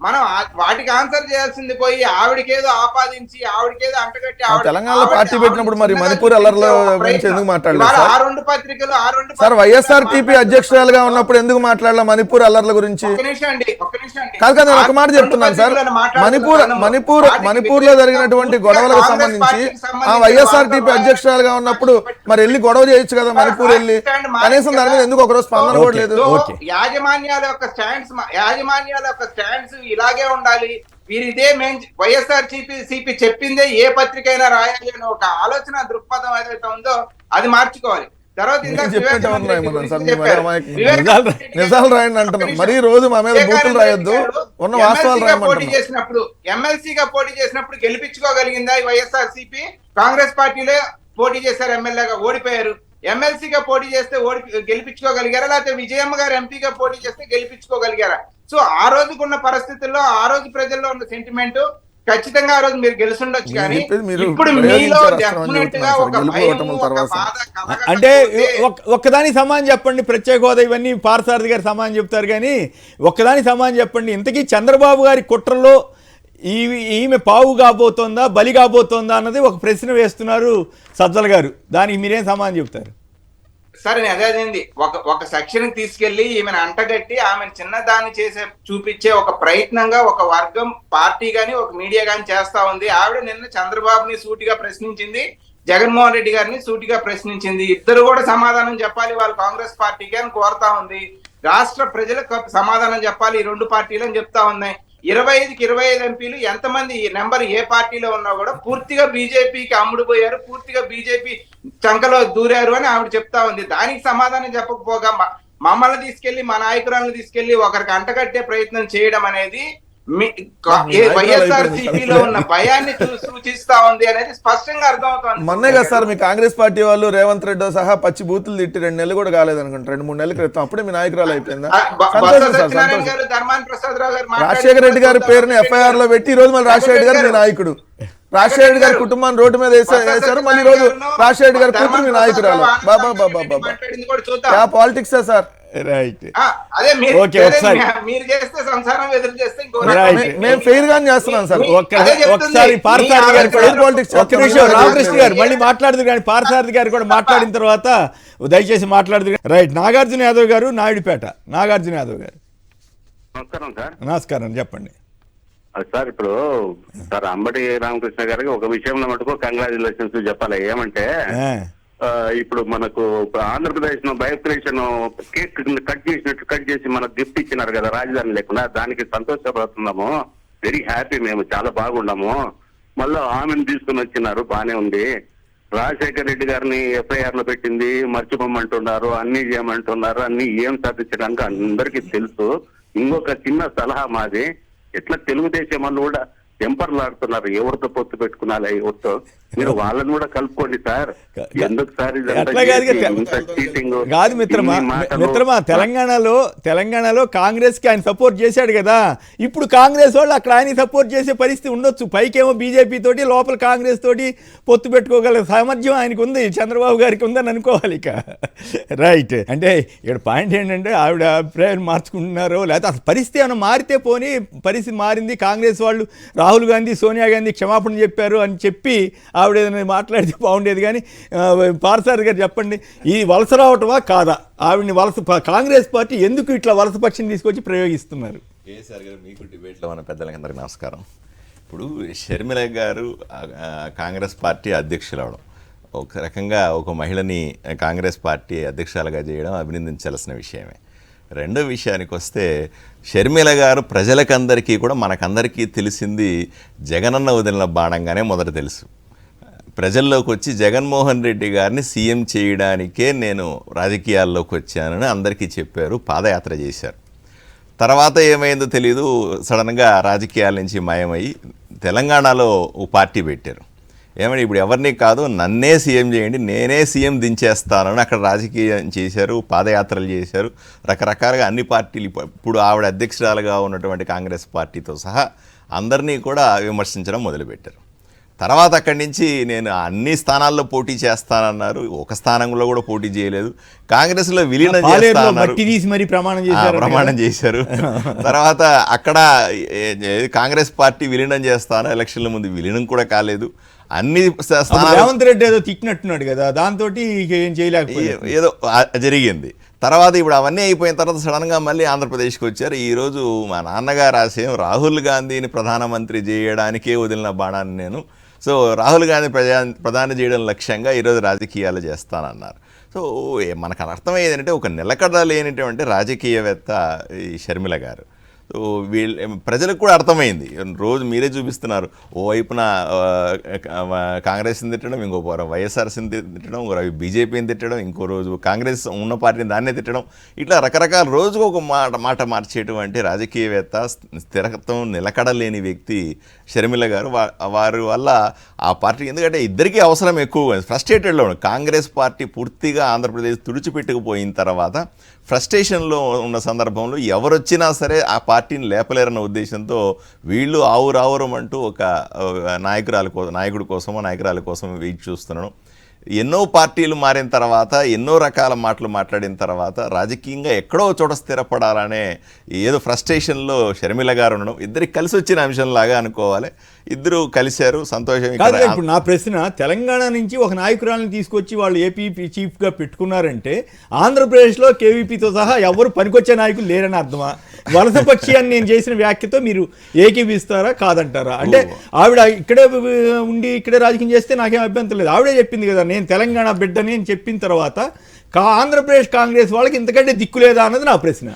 మనం వాటికి ఆన్సర్ చేయాల్సింది పోయి ఆవిడకేదో ఆపాదించి ఆవిడకేదో అంటగట్టి తెలంగాణలో పార్టీ పెట్టినప్పుడు మరి మణిపూర్ అల్లర్లో గురించి ఎందుకు మాట్లాడలేదు ఆ రెండు పత్రికలు సార్? వైఎస్ఆర్టీపీ అధ్యక్షురాలుగా ఉన్నప్పుడు ఎందుకు మాట్లాడాల మణిపూర్ అల్లర్ల గురించి? ఒక్క నిమిషం అండి కాదు నేను ఒక మాట చెప్తున్నాను సార్. మణిపూర్ లో జరిగినటువంటి గొడవలకు సంబంధించి ఆ వైఎస్ఆర్టీపీ అధ్యక్షురాలుగా ఉన్నప్పుడు మరి వెళ్ళి గొడవ చేయొచ్చు కదా, మణిపూర్ వెళ్ళి. కనీసం దాని మీద ఎందుకు ఒకరోజు స్పందన కూడా లేదు? యాజమాన్యాల యొక్క స్టాండ్స్ ఇలాగే ఉండాలి. వీరు ఇదే వైఎస్ఆర్ సిపి చెప్పిందే ఏ పత్రిక అయినా రాయాలి అని ఒక ఆలోచన దృక్పథం ఏదైతే ఉందో అది మార్చుకోవాలి. తర్వాత నిజాలు రాయండి అంటున్నాం, మరీ రోజు మా మీద బూతులు రాయొద్దు, ఉన్న వాస్తవాలు పోటీ చేసినప్పుడు ఎమ్మెల్సీగా పోటీ చేసినప్పుడు గెలిపించుకోగలిగిందా వైఎస్ఆర్ సిపి? కాంగ్రెస్ పార్టీలో పోటీ చేశారు, ఎమ్మెల్యేగా ఓడిపోయారు. ఎమ్మెల్సీగా పోటీ చేస్తే గెలిపించుకోగలిగారా, లేకపోతే విజయమ్మ గారు ఎంపీగా పోటీ చేస్తే గెలిపించుకోగలిగారా? సో ఆ రోజుకున్న పరిస్థితుల్లో ఆ రోజు ప్రజల్లో ఉన్న సెంటిమెంట్ ఖచ్చితంగా ఆ రోజు మీరు గెలుచుండొచ్చు, కానీ ఇప్పుడు మీలో డెఫినెట్ గా ఒక భయం, ఒక బాధ అంటే ఒక్కదాని సమానం చెప్పండి. ప్రత్యేక హోదా ఇవన్నీ పార్థసారథి గారు సమానం చెప్తారు, కానీ ఒక్కదాని సమానం చెప్పండి. ఇంతకీ చంద్రబాబు గారి కుట్రలో ఈమె పావు కాబోతోందా, బలి కాబోతోందా అన్నది ఒక ప్రశ్న వేస్తున్నారు సజ్జల గారు. దానికి మీరేం సమానం చెప్తారు? సరే అదేంది ఒక సెక్షన్ తీసుకెళ్లి ఈమెను అంటగట్టి ఆమెను చిన్నదాన్ని చూపించే ఒక ప్రయత్నంగా ఒక వర్గం పార్టీ గాని ఒక మీడియా గాని చేస్తా ఉంది. ఆవిడ నిన్న చంద్రబాబుని సూటిగా ప్రశ్నించింది, జగన్మోహన్ రెడ్డి గారిని సూటిగా ప్రశ్నించింది. ఇద్దరు కూడా సమాధానం చెప్పాలి వాళ్ళు కాంగ్రెస్ పార్టీకి అని కోరుతా ఉంది. రాష్ట్ర ప్రజలకు సమాధానం చెప్పాలి ఈ రెండు పార్టీలు అని చెప్తా ఉన్నాయి. 25కి 25 ఎంపీలు ఎంతమంది ఈ నెంబర్ ఏ పార్టీలో ఉన్నా కూడా పూర్తిగా బీజేపీకి అమ్ముడుపోయారు, పూర్తిగా బీజేపీ చంకలో దూరారు అని ఆవిడ చెప్తా ఉంది. దానికి సమాధానం చెప్పకపోగా మమ్మల్ని తీసుకెళ్లి మా నాయకురాలను తీసుకెళ్లి ఒకరికి అంటగట్టే ప్రయత్నం చేయడం అనేది వైఎస్ఆర్ సిపిలో ఉన్న భయాన్ని సూచిస్తా ఉంది అనేది స్పష్టంగా అర్థమవుతుంది. మొన్నే కదా సార్ మీ కాంగ్రెస్ పార్టీ వాళ్ళు రేవంత్ రెడ్డి సహా పచ్చి బూతులు తిట్టి 2 నెలలు కూడా కాలేదు అనుకుంటా, 2-3 నెలల క్రితం. అప్పుడే మీ నాయకురాలు అయిపోయిందా? రాజశేఖర రెడ్డి గారి పేరుని ఎఫ్ఐఆర్ లో పెట్టి ఈ రోజు మళ్ళీ రాజశేఖర రెడ్డి గారు మీ నాయకుడు. రాజశేఖర రెడ్డి గారి కుటుంబాన్ని రోడ్డు మీద వేశారు, మళ్ళీ ఈ రోజు రాజశేఖర రెడ్డి గారి కూతురు మీ నాయకురాలు. బాబా పాలిటిక్స్ సార్. రైట్, అదే మీరు చేస్తే సంసారం ఎదురు చేస్తే మేము ఫెయిర్ గానే చేస్తున్నాం సార్. ఒకసారి రామకృష్ణ గారు మళ్ళీ మాట్లాడుతూ కానీ పార్థసారథి గారు కూడా మాట్లాడిన తర్వాత దయచేసి మాట్లాడుతూ. రైట్, నాగార్జున యాదవ్ గారు, నాయుడుపేట. నాగార్జున యాదవ్ గారు నమస్కారం సార్. నమస్కారం, చెప్పండి సార్. ఇప్పుడు సార్ అంబటి రామకృష్ణ గారికి ఒక విషయంలో మటుకు కంగ్రాచులేషన్స్ చెప్పాలి. ఏమంటే ఇప్పుడు మనకు ఆంధ్రప్రదేశ్ లో బయోక్రేషన్ కేక్ కట్ చేసి మనకు గిఫ్ట్ ఇచ్చినారు కదా రాజధాని లేకుండా, దానికి సంతోషపడుతున్నాము. వెరీ హ్యాపీ, మేము చాలా బాగున్నాము. మళ్ళీ ఆమెను తీసుకుని వచ్చినారు, బానే ఉంది. రాజశేఖర రెడ్డి గారిని ఎఫ్ఐఆర్ లో పెట్టింది మర్చిపోమంటున్నారు, అన్ని చేయమంటున్నారు. అన్ని ఏం సాధించడానికి అందరికీ తెలుసు. ఇంకొక చిన్న సలహా మాది, ఎట్లా తెలుగుదేశం వాళ్ళు కూడా టెంపర్లాడుతున్నారు, ఎవరితో పొత్తు పెట్టుకున్నారా ఎవరితో, మీరు వాళ్ళని కూడా కలుపుకోండి సార్. ఎందుకు సార్ కాదు మిత్రమా, తెలంగాణలో కాంగ్రెస్ కి ఆయన సపోర్ట్ చేశాడు కదా. ఇప్పుడు కాంగ్రెస్ వాళ్ళు అక్కడ ఆయన సపోర్ట్ చేసే పరిస్థితి ఉండొచ్చు. పైకేమో బీజేపీ తోటి, లోపల కాంగ్రెస్ తోటి పొత్తు పెట్టుకోగల సామర్థ్యం ఆయనకు ఉంది, చంద్రబాబు గారికి ఉందని అనుకోవాలి ఇక. రైట్, అంటే ఇక్కడ పాయింట్ ఏంటంటే ఆవిడ అభిప్రాయం మార్చుకుంటున్నారో లేకపోతే అసలు పరిస్థితి ఏమైనా మారితే పోనీ, పరిస్థితి మారింది, కాంగ్రెస్ వాళ్ళు రాహుల్ గాంధీ, సోనియా గాంధీ క్షమాపణ చెప్పారు అని చెప్పి ఆవిడ ఏదైనా మాట్లాడితే బాగుండేది. కానీ పార్థసారథి గారు చెప్పండి, ఈ వలస రావటమా కాదా? ఆవిడని కాంగ్రెస్ పార్టీ ఎందుకు ఇట్లా వలస పక్షిని తీసుకొచ్చి ప్రయోగిస్తున్నారు? కేసీఆర్ గారు, మీకు డిబేట్లో ఉన్న పెద్దలందరికీ నమస్కారం. ఇప్పుడు షర్మిల గారు కాంగ్రెస్ పార్టీ అధ్యక్షులు అవడం, ఒక రకంగా ఒక మహిళని కాంగ్రెస్ పార్టీ అధ్యక్షురాలుగా చేయడం అభినందించాల్సిన విషయమే. రెండో విషయానికి వస్తే, షర్మిల గారు ప్రజలకందరికీ కూడా మనకందరికీ తెలిసింది జగనన్న వదిలిన బాణంగానే మొదట తెలుసు. ప్రజల్లోకి వచ్చి జగన్మోహన్ రెడ్డి గారిని సీఎం చేయడానికే నేను రాజకీయాల్లోకి వచ్చానని అందరికీ చెప్పారు, పాదయాత్ర చేశారు. తర్వాత ఏమైందో తెలీదు, సడన్గా రాజకీయాల నుంచి మాయమయ్యి తెలంగాణలో ఓ పార్టీ పెట్టారు. ఏమని ఇప్పుడు ఎవరిని కాదు, నన్నే సీఎం చేయండి, నేనే సీఎం దించేస్తానని అక్కడ రాజకీయం చేశారు, పాదయాత్రలు చేశారు, రకరకాలుగా అన్ని పార్టీలు. ఇప్పుడు ఆవిడ అధ్యక్షురాలుగా ఉన్నటువంటి కాంగ్రెస్ పార్టీతో సహా అందరినీ కూడా విమర్శించడం మొదలుపెట్టారు. తర్వాత అక్కడి నుంచి నేను అన్ని స్థానాల్లో పోటీ చేస్తానన్నారు, ఒక స్థానంలో కూడా పోటీ చేయలేదు. కాంగ్రెస్లో విలీనం చేస్తానన్నారు, ప్రమాణం చేశారు. తర్వాత అక్కడ కాంగ్రెస్ పార్టీ విలీనం చేస్తాను, ఎలక్షన్ల ముందు విలీనం కూడా కాలేదు. అన్ని స్థానాలు రేవంత్ రెడ్డి ఏదో తిట్టినట్టున్నాడు కదా, దాంతో ఏం చేయలేకపోయాడు, ఏదో జరిగింది. తర్వాత ఇప్పుడు అవన్నీ అయిపోయిన తర్వాత సడన్గా మళ్ళీ ఆంధ్రప్రదేశ్కి వచ్చారు. ఈరోజు మా నాన్నగారు ఆశయం రాహుల్ గాంధీని ప్రధానమంత్రి చేయడానికే వదిలిన బాణాన్ని నేను, సో రాహుల్ గాంధీ ప్రధాని చేయడం లక్ష్యంగా ఈరోజు రాజకీయాలు చేస్తానన్నారు. సో మనకు అర్థమయ్యేది ఏంటంటే ఒక నిలకడ లేనిటువంటి రాజకీయవేత్త ఈ షర్మిల గారు. సో ప్రజలకు కూడా అర్థమైంది. రోజు మీరే చూపిస్తున్నారు, ఓవైపున కాంగ్రెస్ని తిట్టడం, ఇంకో వైఎస్ఆర్సీని తిట్టడం, బీజేపీని తిట్టడం, ఇంకో రోజు కాంగ్రెస్ ఉన్న పార్టీని దాన్నే తిట్టడం, ఇట్లా రకరకాల రోజుకు ఒక మాట మార్చేటువంటి రాజకీయవేత్త, స్థిరత్వం నిలకడలేని వ్యక్తి షర్మిల గారు. వారి వల్ల ఆ పార్టీ, ఎందుకంటే ఇద్దరికీ అవసరం ఎక్కువ, ఫ్రస్ట్రేటెడ్లో ఉంది. కాంగ్రెస్ పార్టీ పూర్తిగా ఆంధ్రప్రదేశ్ తుడిచిపెట్టుకుపోయిన తర్వాత ఫ్రస్ట్రేషన్లో ఉన్న సందర్భంలో ఎవరొచ్చినా సరే ఆ పార్టీని లేపలేరన్న ఉద్దేశంతో వీళ్ళు ఆవురావురమంటూ ఒక నాయకుడి నాయకురాలి కోసం వెయిట్ చూస్తున్నాను. ఎన్నో పార్టీలు మారిన తర్వాత, ఎన్నో రకాల మాటలు మాట్లాడిన తర్వాత రాజకీయంగా ఎక్కడో చోట స్థిరపడాలనే ఏదో ఫ్రస్ట్రేషన్లో షర్మిల గారు ఉండడం ఇద్దరికి కలిసి వచ్చిన అంశంలాగా అనుకోవాలి. ఇద్దరు కలిశారు, సంతోషం. ఇప్పుడు నా ప్రశ్న, తెలంగాణ నుంచి ఒక నాయకురాలను తీసుకొచ్చి వాళ్ళు ఏపీ చీఫ్గా పెట్టుకున్నారంటే ఆంధ్రప్రదేశ్లో కేవీపీతో సహా ఎవరు పనికొచ్చే నాయకులు లేరని అర్థమా? వలస పక్షి అని నేను చేసిన వ్యాఖ్యతో మీరు ఏకీపిస్తారా కాదంటారా? అంటే ఆవిడ ఇక్కడే ఉండి ఇక్కడే రాజకీయం చేస్తే నాకేం అభ్యంతరం లేదు. ఆవిడే చెప్పింది కదా, నేను తెలంగాణ బిడ్డని అని చెప్పిన తర్వాత ఆంధ్రప్రదేశ్ కాంగ్రెస్ వాళ్ళకి ఇంతకంటే దిక్కు లేదా అన్నది నా ప్రశ్న.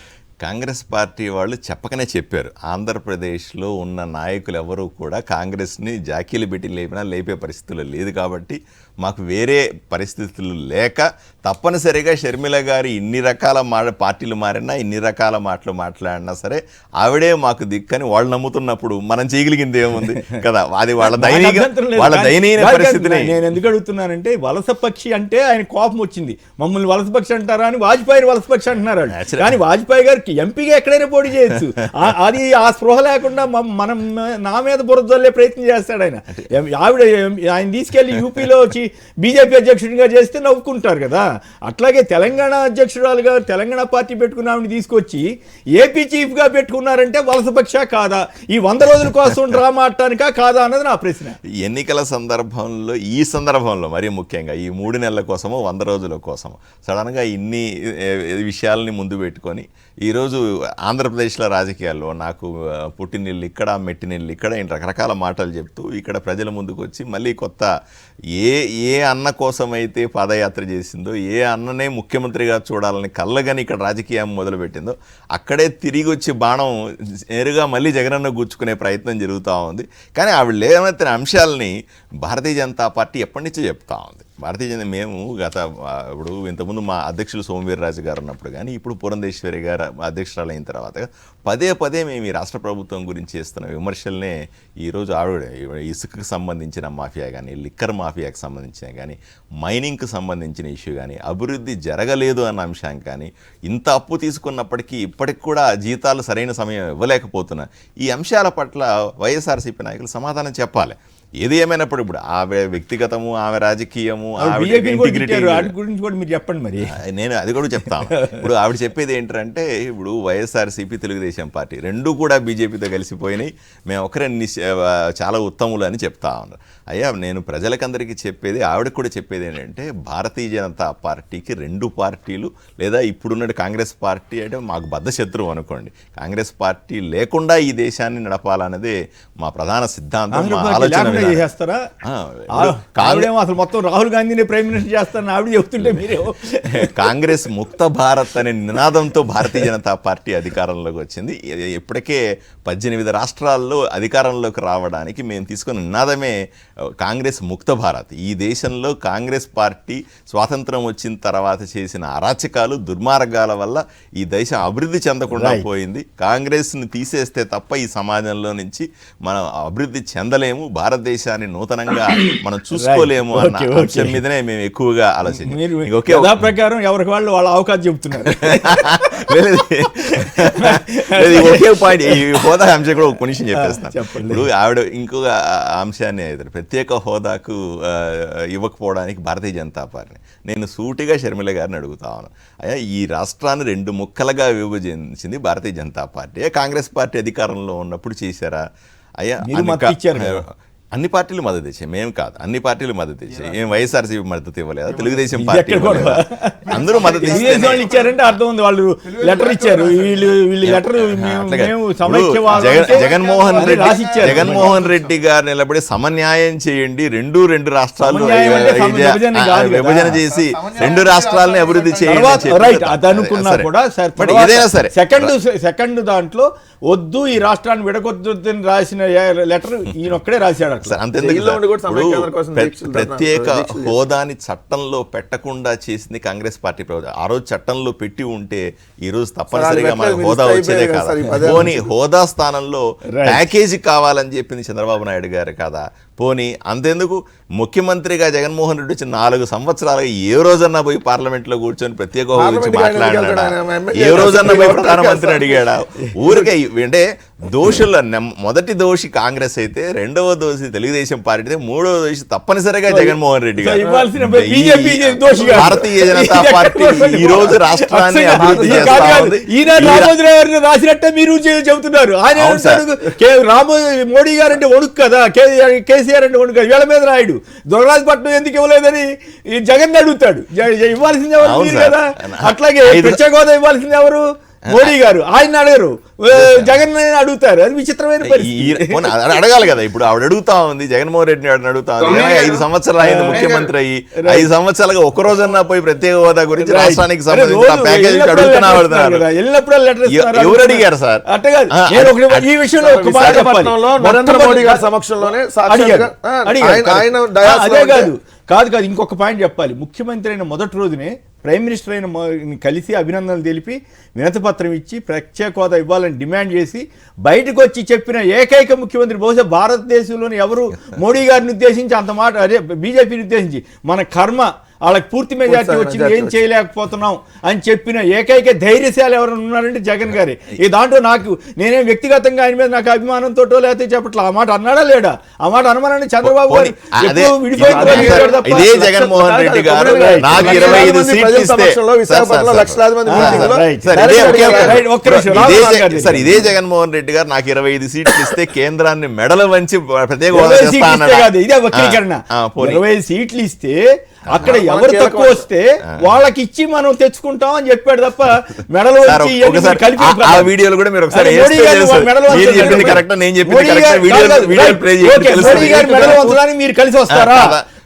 కాంగ్రెస్ పార్టీ వాళ్ళు చెప్పకనే చెప్పారు, ఆంధ్రప్రదేశ్లో ఉన్న నాయకులు ఎవరు కూడా కాంగ్రెస్ని జాకీలు పెట్టి లేపే పరిస్థితులు లేదు, కాబట్టి మాకు వేరే పరిస్థితులు లేక తప్పనిసరిగా షర్మిల గారు ఇన్ని రకాల పార్టీలు మారినా, ఇన్ని రకాల మాటలు మాట్లాడినా సరే ఆవిడే మాకు దిక్కని వాళ్ళు నమ్ముతున్నప్పుడు మనం చేయగలిగింది ఏముంది కదా. అది వాళ్ళ దయనీయ పరిస్థితిని నేను ఎందుకు అడుగుతున్నానంటే, వలస పక్షి అంటే ఆయన కోపం వచ్చింది, మమ్మల్ని వలస పక్షి అంటారా అని వాజ్పేయి వలస పక్షి అంటున్నారు. కానీ వాజ్పేయి గారికి ఎంపీగా ఎక్కడైనా పోటీ చేయొచ్చు, అది ఆ స్పృహ లేకుండా మనం నా మీద బురదల్లే ప్రయత్నం చేస్తాడు ఆయన. ఆవిడ ఆయన తీసుకెళ్లి యూపీలో వచ్చి బీజేపీ అధ్యక్షుడిగా చేస్తే నవ్వుకుంటారు కదా. అట్లాగే తెలంగాణ అధ్యక్షురాలుగా తెలంగాణ పార్టీ పెట్టుకున్న ఆవిడని తీసుకొచ్చి ఏపీ చీఫ్గా పెట్టుకున్నారంటే వలసపక్ష కాదా? ఈ 100 రోజుల కోసం డ్రామా ఆడటానికా కాదా అన్నది నా ప్రశ్న. ఎన్నికల సందర్భంలో, ఈ సందర్భంలో మరీ ముఖ్యంగా ఈ 3 నెలల కోసమో 100 రోజుల కోసమో సడన్గా ఇన్ని విషయాలని ముందు పెట్టుకొని ఈరోజు ఆంధ్రప్రదేశ్లో రాజకీయాల్లో నాకు పుట్టినిల్లు ఇక్కడ, మెట్టినిల్లు ఇక్కడ, రకరకాల మాటలు చెప్తూ ఇక్కడ ప్రజల ముందుకు వచ్చి మళ్ళీ కొత్త ఏ అన్న కోసమైతే పాదయాత్ర చేసిందో, ఏ అన్ననే ముఖ్యమంత్రిగా చూడాలని కళ్ళగాని ఇక్కడ రాజకీయం మొదలుపెట్టిందో అక్కడే తిరిగి వచ్చి బాణం నేరుగా మళ్ళీ జగనన్న గుచ్చుకునే ప్రయత్నం జరుగుతూ ఉంది. కానీ ఆవిడ లేవనెత్తిన అంశాలని భారతీయ జనతా పార్టీ ఎప్పటి నుంచో చెప్తా ఉంది. భారతీయ జనతా మేము ఇప్పుడు ఇంతకుముందు మా అధ్యక్షులు సోమవీర్రాజు గారు ఉన్నప్పుడు కానీ, ఇప్పుడు పురంధేశ్వరి గారు అధ్యక్షురాలు అయిన తర్వాత పదే మేము ఈ రాష్ట్ర ప్రభుత్వం గురించి చేస్తున్న విమర్శలనే ఈరోజు ఆవిడ ఇసుకకు సంబంధించిన మాఫియా కానీ, లిక్కర్ మాఫియాకి సంబంధించిన కానీ, మైనింగ్కి సంబంధించిన ఇష్యూ కానీ, అభివృద్ధి జరగలేదు అన్న అంశం కానీ, ఇంత అప్పు తీసుకున్నప్పటికీ ఇప్పటికి కూడా జీతాలు సరైన సమయం ఇవ్వలేకపోతున్నా, ఈ అంశాల పట్ల వైఎస్ఆర్సీపీ నాయకులు సమాధానం చెప్పాలి. ఏది ఏమైనప్పుడు ఇప్పుడు ఆమె వ్యక్తిగతము, ఆమె రాజకీయము, గురించి కూడా మీరు చెప్పండి. మరి నేను అది కూడా చెప్తాను. ఇప్పుడు ఆవిడ చెప్పేది ఏంటంటే, ఇప్పుడు వైఎస్ఆర్సీపీ, తెలుగుదేశం పార్టీ రెండు కూడా బీజేపీతో కలిసిపోయినాయి, మేము ఒకరే చాలా ఉత్తములు అని చెప్తా ఉన్నారు. అయ్యా, నేను ప్రజలకందరికీ చెప్పేది, ఆవిడకి కూడా చెప్పేది ఏంటంటే, భారతీయ జనతా పార్టీకి 2 పార్టీలు లేదా ఇప్పుడున్న కాంగ్రెస్ పార్టీ అంటే మాకు బద్ధ శత్రువు అనుకోండి. కాంగ్రెస్ పార్టీ లేకుండా ఈ దేశాన్ని నడపాలన్నదే మా ప్రధాన సిద్ధాంతం, మా ఆలోచన. చేస్తారా అసలు మొత్తం రాహుల్ గాంధీని ప్రైమ్ మినిస్టర్ చేస్తారని ఆవిడ చెప్తుంటే మీరే కాంగ్రెస్ ముక్త భారత్ అనే నినాదంతో భారతీయ జనతా పార్టీ అధికారంలోకి వచ్చింది. ఇప్పటికే 18 రాష్ట్రాల్లో అధికారంలోకి రావడానికి మేము తీసుకున్న నినాదమే కాంగ్రెస్ ముక్త భారత్. ఈ దేశంలో కాంగ్రెస్ పార్టీ స్వాతంత్రం వచ్చిన తర్వాత చేసిన అరాచకాలు, దుర్మార్గాల వల్ల ఈ దేశం అభివృద్ధి చెందకుండా పోయింది. కాంగ్రెస్ని తీసేస్తే తప్ప ఈ సమాజంలో నుంచి మనం అభివృద్ధి చెందలేము. భారతదేశం భారతదేశాన్ని నూతనంగా మనం చూసుకోలేము అన్న అంశం మీదనే మేము ఎక్కువగా ఆలోచించాం. ప్రకారం ఎవరికి వాళ్ళు వాళ్ళ అవకాశం చెబుతున్నారు. ఒకే పాయింట్, ఈ హోదా అంశం కూడా ఒక నిమిషం చెప్పేస్తాను. ఇప్పుడు ఆవిడ ఇంకొక అంశాన్ని ప్రత్యేక హోదాకు ఇవ్వకపోవడానికి భారతీయ జనతా పార్టీ, నేను సూటిగా షర్మిల గారిని అడుగుతాను, అయ్యా ఈ రాష్ట్రాన్ని 2 ముక్కలుగా విభజించింది భారతీయ జనతా పార్టీ, కాంగ్రెస్ పార్టీ అధికారంలో ఉన్నప్పుడు చేశారా? అయ్యా అన్ని పార్టీలు మద్దతు ఇచ్చాయి, మేము కాదు, అన్ని పార్టీలు మద్దతు ఇచ్చాయి. ఏం వైఎస్ఆర్సీపీ మద్దతు ఇవ్వలేదు, తెలుగుదేశం పార్టీ అందరూ మద్దతు ఇచ్చారంటే అర్థం ఉంది. వాళ్ళు లెటర్ ఇచ్చారు, జగన్మోహన్ రెడ్డి గారు నిలబడి సమన్యాయం చేయండి, రెండు రాష్ట్రాలు విభజన చేసి 2 రాష్ట్రాలని అభివృద్ధి చేయండి అనుకున్నా కూడా సెకండ్ దాంట్లో వద్దు ఈ రాష్ట్రాన్ని విడగొద్దని రాసిన లెటర్ ఈయనొక్కడే రాశాడు. ప్రత్యేక హోదాని చట్టంలో పెట్టకుండా చేసింది కాంగ్రెస్ పార్టీ ప్రభుత్వం. ఆ రోజు చట్టంలో పెట్టి ఉంటే ఈ రోజు తప్పనిసరిగా మనకు హోదా వచ్చేదే కాదా? పోనీ హోదా స్థానంలో ప్యాకేజీ కావాలని చెప్పింది చంద్రబాబు నాయుడు గారు కదా. పోనీ అంతెందుకు, ముఖ్యమంత్రిగా జగన్మోహన్ రెడ్డి వచ్చి 4 సంవత్సరాలుగా ఏ రోజన్నా పోయి పార్లమెంట్లో కూర్చొని ప్రత్యేక హోదా గురించి మాట్లాడాడా? ఏ రోజన్నా పోయి ప్రధానమంత్రిని అడిగాడా? ఊరికే అంటే దోషుల మొదటి దోషి కాంగ్రెస్ అయితే, రెండవ దోషి తెలుగుదేశం పార్టీ, మూడవ దోషి తప్పనిసరిగా జగన్మోహన్ రెడ్డి గారు. భారతీయ జనతా పార్టీ ఈ రోజు రాష్ట్రాన్ని అభివృద్ధి రాసినట్టే మీరు చెబుతున్నారు. మోడీ గారు అంటే వణుకు కదా, కేసీఆర్ అంటే వణుకు కదా, వీళ్ళ మీద రాయుడు దొరరాజపట్నం ఎందుకు ఇవ్వలేదని జగన్ అడుగుతాడు. ఇవ్వాల్సింది ఎవరు కదా. అట్లాగే ప్రత్యేక హోదా ఇవ్వాల్సింది ఎవరు? మోడీ గారు. ఆయన అడగరు, జగన్ అడుగుతారు. అది విచిత్రమైన అడగాలి కదా. ఇప్పుడు ఆవిడ అడుగుతా ఉంది, జగన్మోహన్ రెడ్డిని అడుగుతా ఉంది. 5 సంవత్సరాలు అయింది ముఖ్యమంత్రి అయ్యి, 5 సంవత్సరాలుగా ఒక్క రోజన్నా పోయి ప్రత్యేక హోదా గురించి రాష్ట్రానికి సంబంధించిన ప్యాకేజీ అడుగుతున్నా. ఎవరు అడిగారు సార్? ఈ విషయంలో నరేంద్ర మోడీ గారి సమక్షంలోనే కాదు ఇంకొక పాయింట్ చెప్పాలి. ముఖ్యమంత్రి అయిన మొదటి రోజునే ప్రైమ్ మినిస్టర్ అయిన కలిసి అభినందనలు తెలిపి వినతిపత్రం ఇచ్చి ప్రత్యేక హోదా ఇవ్వాలని డిమాండ్ చేసి బయటకు వచ్చి చెప్పిన ఏకైక ముఖ్యమంత్రి బహుశా భారతదేశంలోని ఎవరు మోడీ గారిని ఉద్దేశించి అంత మాట, అదే బీజేపీని ఉద్దేశించి మన కర్మ వాళ్ళకి పూర్తి మెజార్టీ వచ్చింది, ఏం చేయలేకపోతున్నాం అని చెప్పిన ఏకైక ధైర్యశాలి ఎవరు ఉన్నారంటే జగన్ గారే. ఈ దాంట్లో నేనేం వ్యక్తిగతంగా ఆయన మీద నాకు అభిమానంతో లేకపోతే చెప్పట్లా. ఆ మాట అన్నాడా లేడా? ఆ మాట అనుమానాన్ని చంద్రబాబు గారు ఇదే జగన్మోహన్ రెడ్డి గారు నాకు 25 సీట్లు ఇస్తే, ఇదే జగన్మోహన్ రెడ్డి గారు నాకు 25 సీట్లు ఇస్తే కేంద్రాన్ని మెడలు వంచి ప్రత్యేక హోదా ఇదే వక్రీకరణ. 25 సీట్లు ఇస్తే అక్కడ ఎవరు తక్కువ వస్తే వాళ్ళకి ఇచ్చి మనం తెచ్చుకుంటాం అని చెప్పాడు తప్ప మెడలు వచ్చి వీడియోలు కూడా మీరు ఒకసారి మీరు కలిసి వస్తారా?